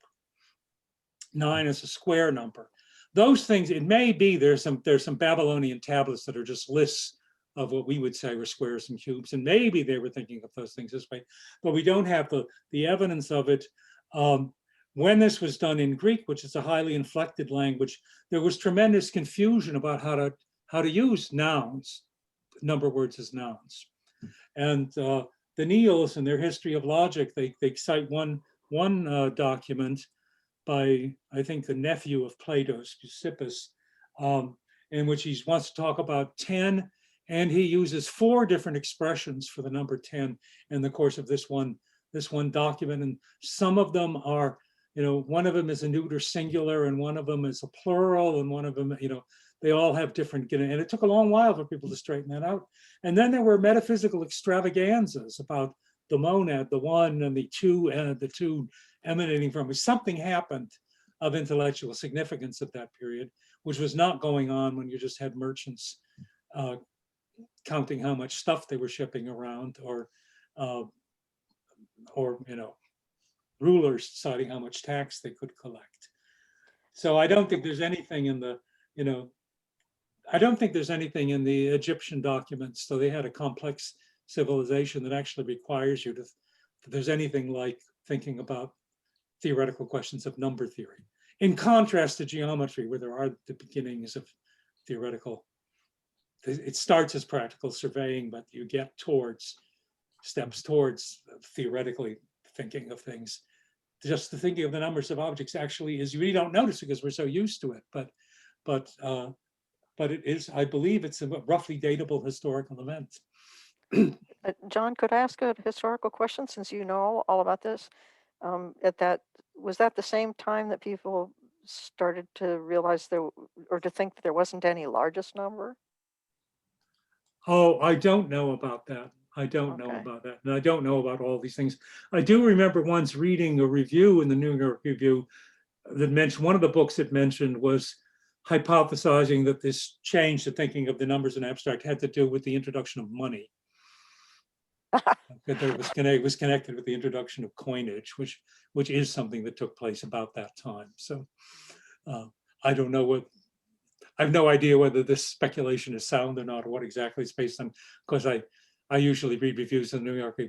9 is a square number. Those things, it may be there's some Babylonian tablets that are just lists of what we would say were squares and cubes, and maybe they were thinking of those things this way, but we don't have the evidence of it. When this was done in Greek, which is a highly inflected language, there was tremendous confusion about how to use nouns, number words as nouns. And the Neils in their History of Logic, they cite one document by, I think, the nephew of Plato, Speusippus, in which he wants to talk about 10, and he uses 4 different expressions for the number 10 in the course of this one document. And some of them are, one of them is a neuter singular, and one of them is a plural, and one of them, they all have different, and it took a long while for people to straighten that out. And then there were metaphysical extravaganzas about the monad, the one and the two, and the two emanating from it. Something happened of intellectual significance at that period, which was not going on when you just had merchants counting how much stuff they were shipping around, or rulers deciding how much tax they could collect. So I don't think there's anything in the, I don't think there's anything in the Egyptian documents. So they had a complex civilization that actually requires you to, if there's anything like thinking about theoretical questions of number theory, in contrast to geometry, where there are the beginnings of theoretical. It starts as practical surveying, but you get towards steps towards theoretically thinking of things. Just the thinking of the numbers of objects actually is, you really don't notice it because we're so used to it, but it is, I believe it's a roughly datable historical event. John, could I ask a historical question, since you know all about this? Was that the same time that people started to realize or to think that there wasn't any largest number? Oh, I don't know about that. I don't know about that. And I don't know about all these things. I do remember once reading a review in the New York Review that mentioned, one of the books it mentioned was hypothesizing that this change to thinking of the numbers in abstract had to do with the introduction of money. That it was connected with the introduction of coinage, which is something that took place about that time. So I don't know I have no idea whether this speculation is sound or not, or what exactly it's based on, because I usually read reviews in the New York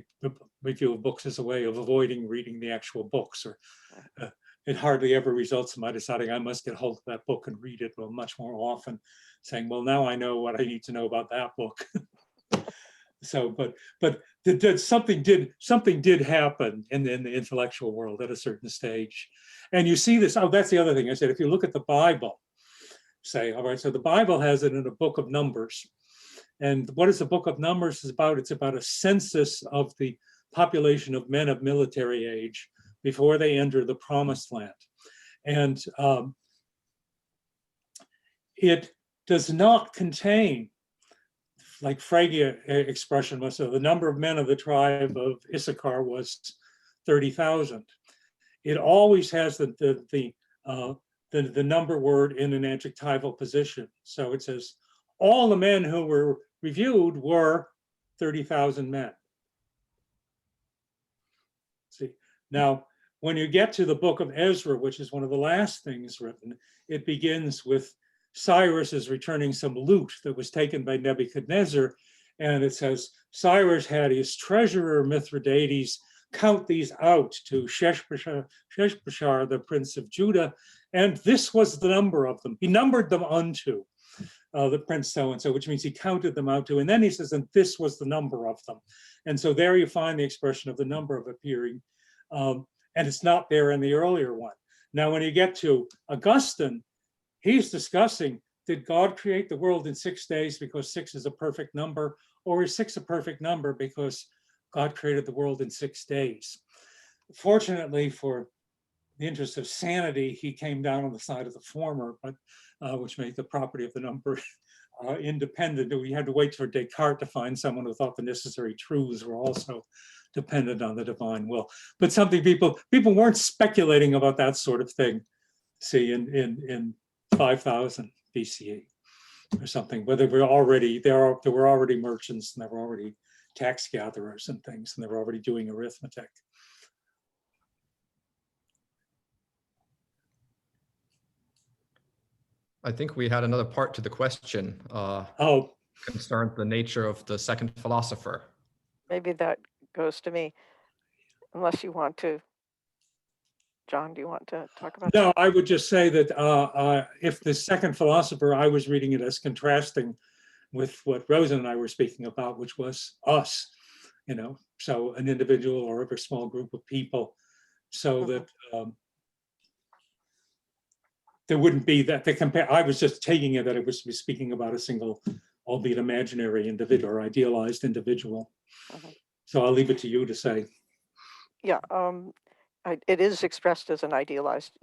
Review of Books as a way of avoiding reading the actual books, or it hardly ever results in my deciding I must get hold of that book and read it, well, much more often saying, well, now I know what I need to know about that book. So, but something did happen in the intellectual world at a certain stage. And you see this, that's the other thing I said, if you look at the Bible, say, all right, so the Bible has it in a book of Numbers. And what is the book of Numbers is about? It's about a census of the population of men of military age before they enter the promised land. And it does not contain, like Phrygia expression was, so the number of men of the tribe of Issachar was 30,000. It always has the number word in an adjectival position. So it says, all the men who were reviewed were 30,000 men. See, now, when you get to the Book of Ezra, which is one of the last things written, it begins with Cyrus is returning some loot that was taken by Nebuchadnezzar. And it says, Cyrus had his treasurer Mithridates count these out to Sheshbazzar, the prince of Judah, and this was the number of them. He numbered them unto the prince so-and-so, which means he counted them out to, and then he says, and this was the number of them. And so there you find the expression of the number of appearing, and it's not there in the earlier one. Now, when you get to Augustine, he's discussing, did God create the world in 6 days because 6 is a perfect number, or is 6 a perfect number because God created the world in 6 days? Fortunately for interest of sanity, he came down on the side of the former, but which made the property of the number independent. We had to wait for Descartes to find someone who thought the necessary truths were also dependent on the divine will. But something people weren't speculating about that sort of thing, see, in 5000 BCE or something, whether there were already merchants, and there were already tax gatherers and things, and they were already doing arithmetic. I think we had another part to the question. Oh, Concerned the nature of the second philosopher. Maybe that goes to me, unless you want to. John, do you want to talk about that? no, I would just say that if the second philosopher, I was reading it as contrasting with what Rosa and I were speaking about, which was us, you know, so an individual or a small group of people, so that there wouldn't be that the compare. I was just taking it that it was speaking about a single, albeit imaginary individual or idealized individual. So I'll leave it to you to say. Yeah, it is expressed as an idealized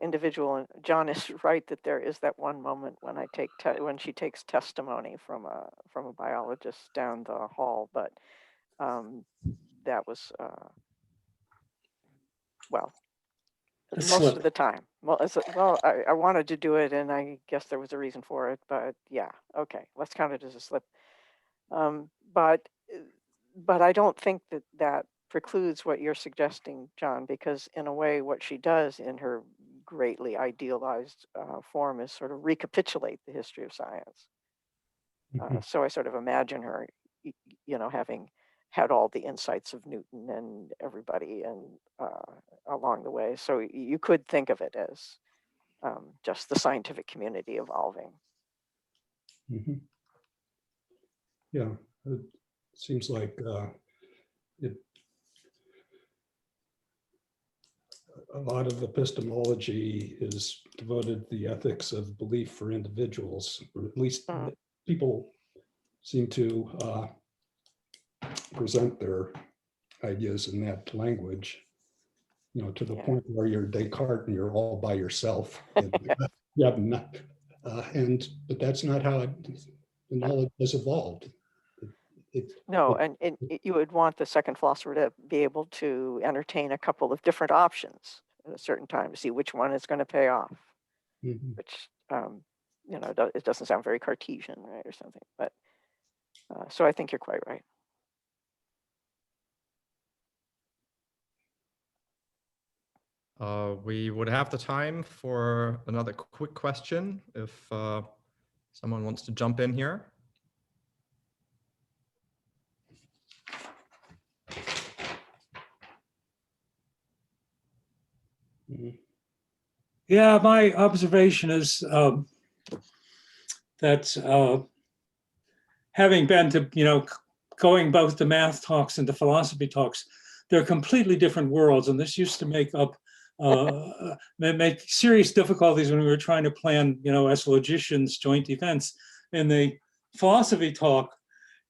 individual, and John is right that there is that one moment when when she takes testimony from a biologist down the hall, but that was well, most of the time. Well, I wanted to do it, and I guess there was a reason for it, but yeah, okay, let's count it as a slip. But I don't think that precludes what you're suggesting, John, because in a way, what she does in her greatly idealized form is sort of recapitulate the history of science. So I sort of imagine her, you know, having had all the insights of Newton and everybody and along the way. So you could think of it as just the scientific community evolving. Yeah, it seems like a lot of epistemology is devoted to the ethics of belief for individuals, or at least people seem to present their ideas in that language, you know, to the point where you're Descartes and you're all by yourself. And, but that's not how the knowledge has evolved. No, and you would want the second philosopher to be able to entertain a couple of different options at a certain time to see which one is going to pay off, which, you know, it doesn't sound very Cartesian, right, or something. But so I think you're quite right. We would have the time for another quick question if someone wants to jump in here. Yeah, my observation is that having been to, you know, going both to math talks and to philosophy talks, they're completely different worlds. And this used to make serious difficulties when we were trying to plan, you know, as logicians, joint events. In the philosophy talk,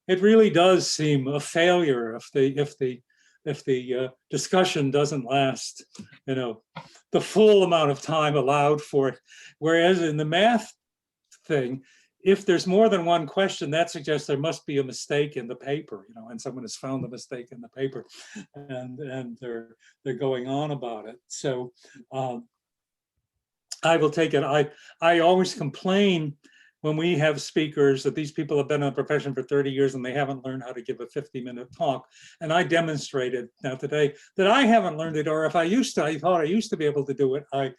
it really does seem a failure if the discussion doesn't last, you know, the full amount of time allowed for it. Whereas in the math thing, if there's more than one question, that suggests there must be a mistake in the paper, you know, and someone has found the mistake in the paper, and they're going on about it. So I will take it. I always complain when we have speakers that these people have been in the profession for 30 years and they haven't learned how to give a 50-minute talk. And I demonstrated now today that I haven't learned it, or if I thought I used to be able to do it, I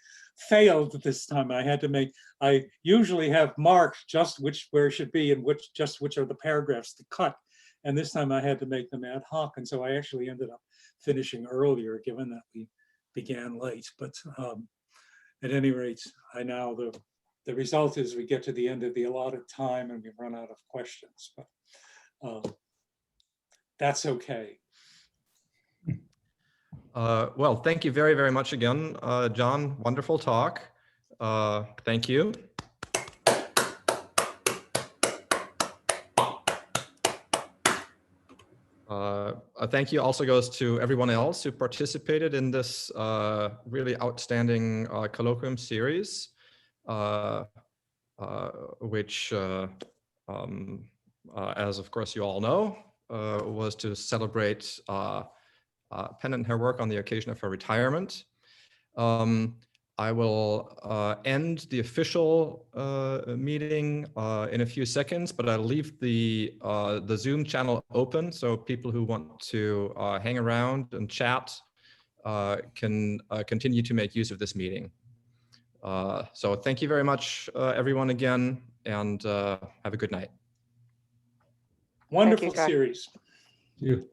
failed this time. I usually have marked just where it should be and which are the paragraphs to cut. And this time I had to make them ad hoc. And so I actually ended up finishing earlier, given that we began late. But at any rate, the result is we get to the end of the allotted time and we run out of questions, but that's okay. Well, thank you very, very much again, John. Wonderful talk. Thank you. a thank you also goes to everyone else who participated in this really outstanding colloquium series, which, as of course you all know, was to celebrate Penn and her work on the occasion of her retirement. I will end the official meeting in a few seconds, but I'll leave the Zoom channel open so people who want to hang around and chat can continue to make use of this meeting. So thank you very much, everyone, again, and have a good night. Wonderful Scott. series. You.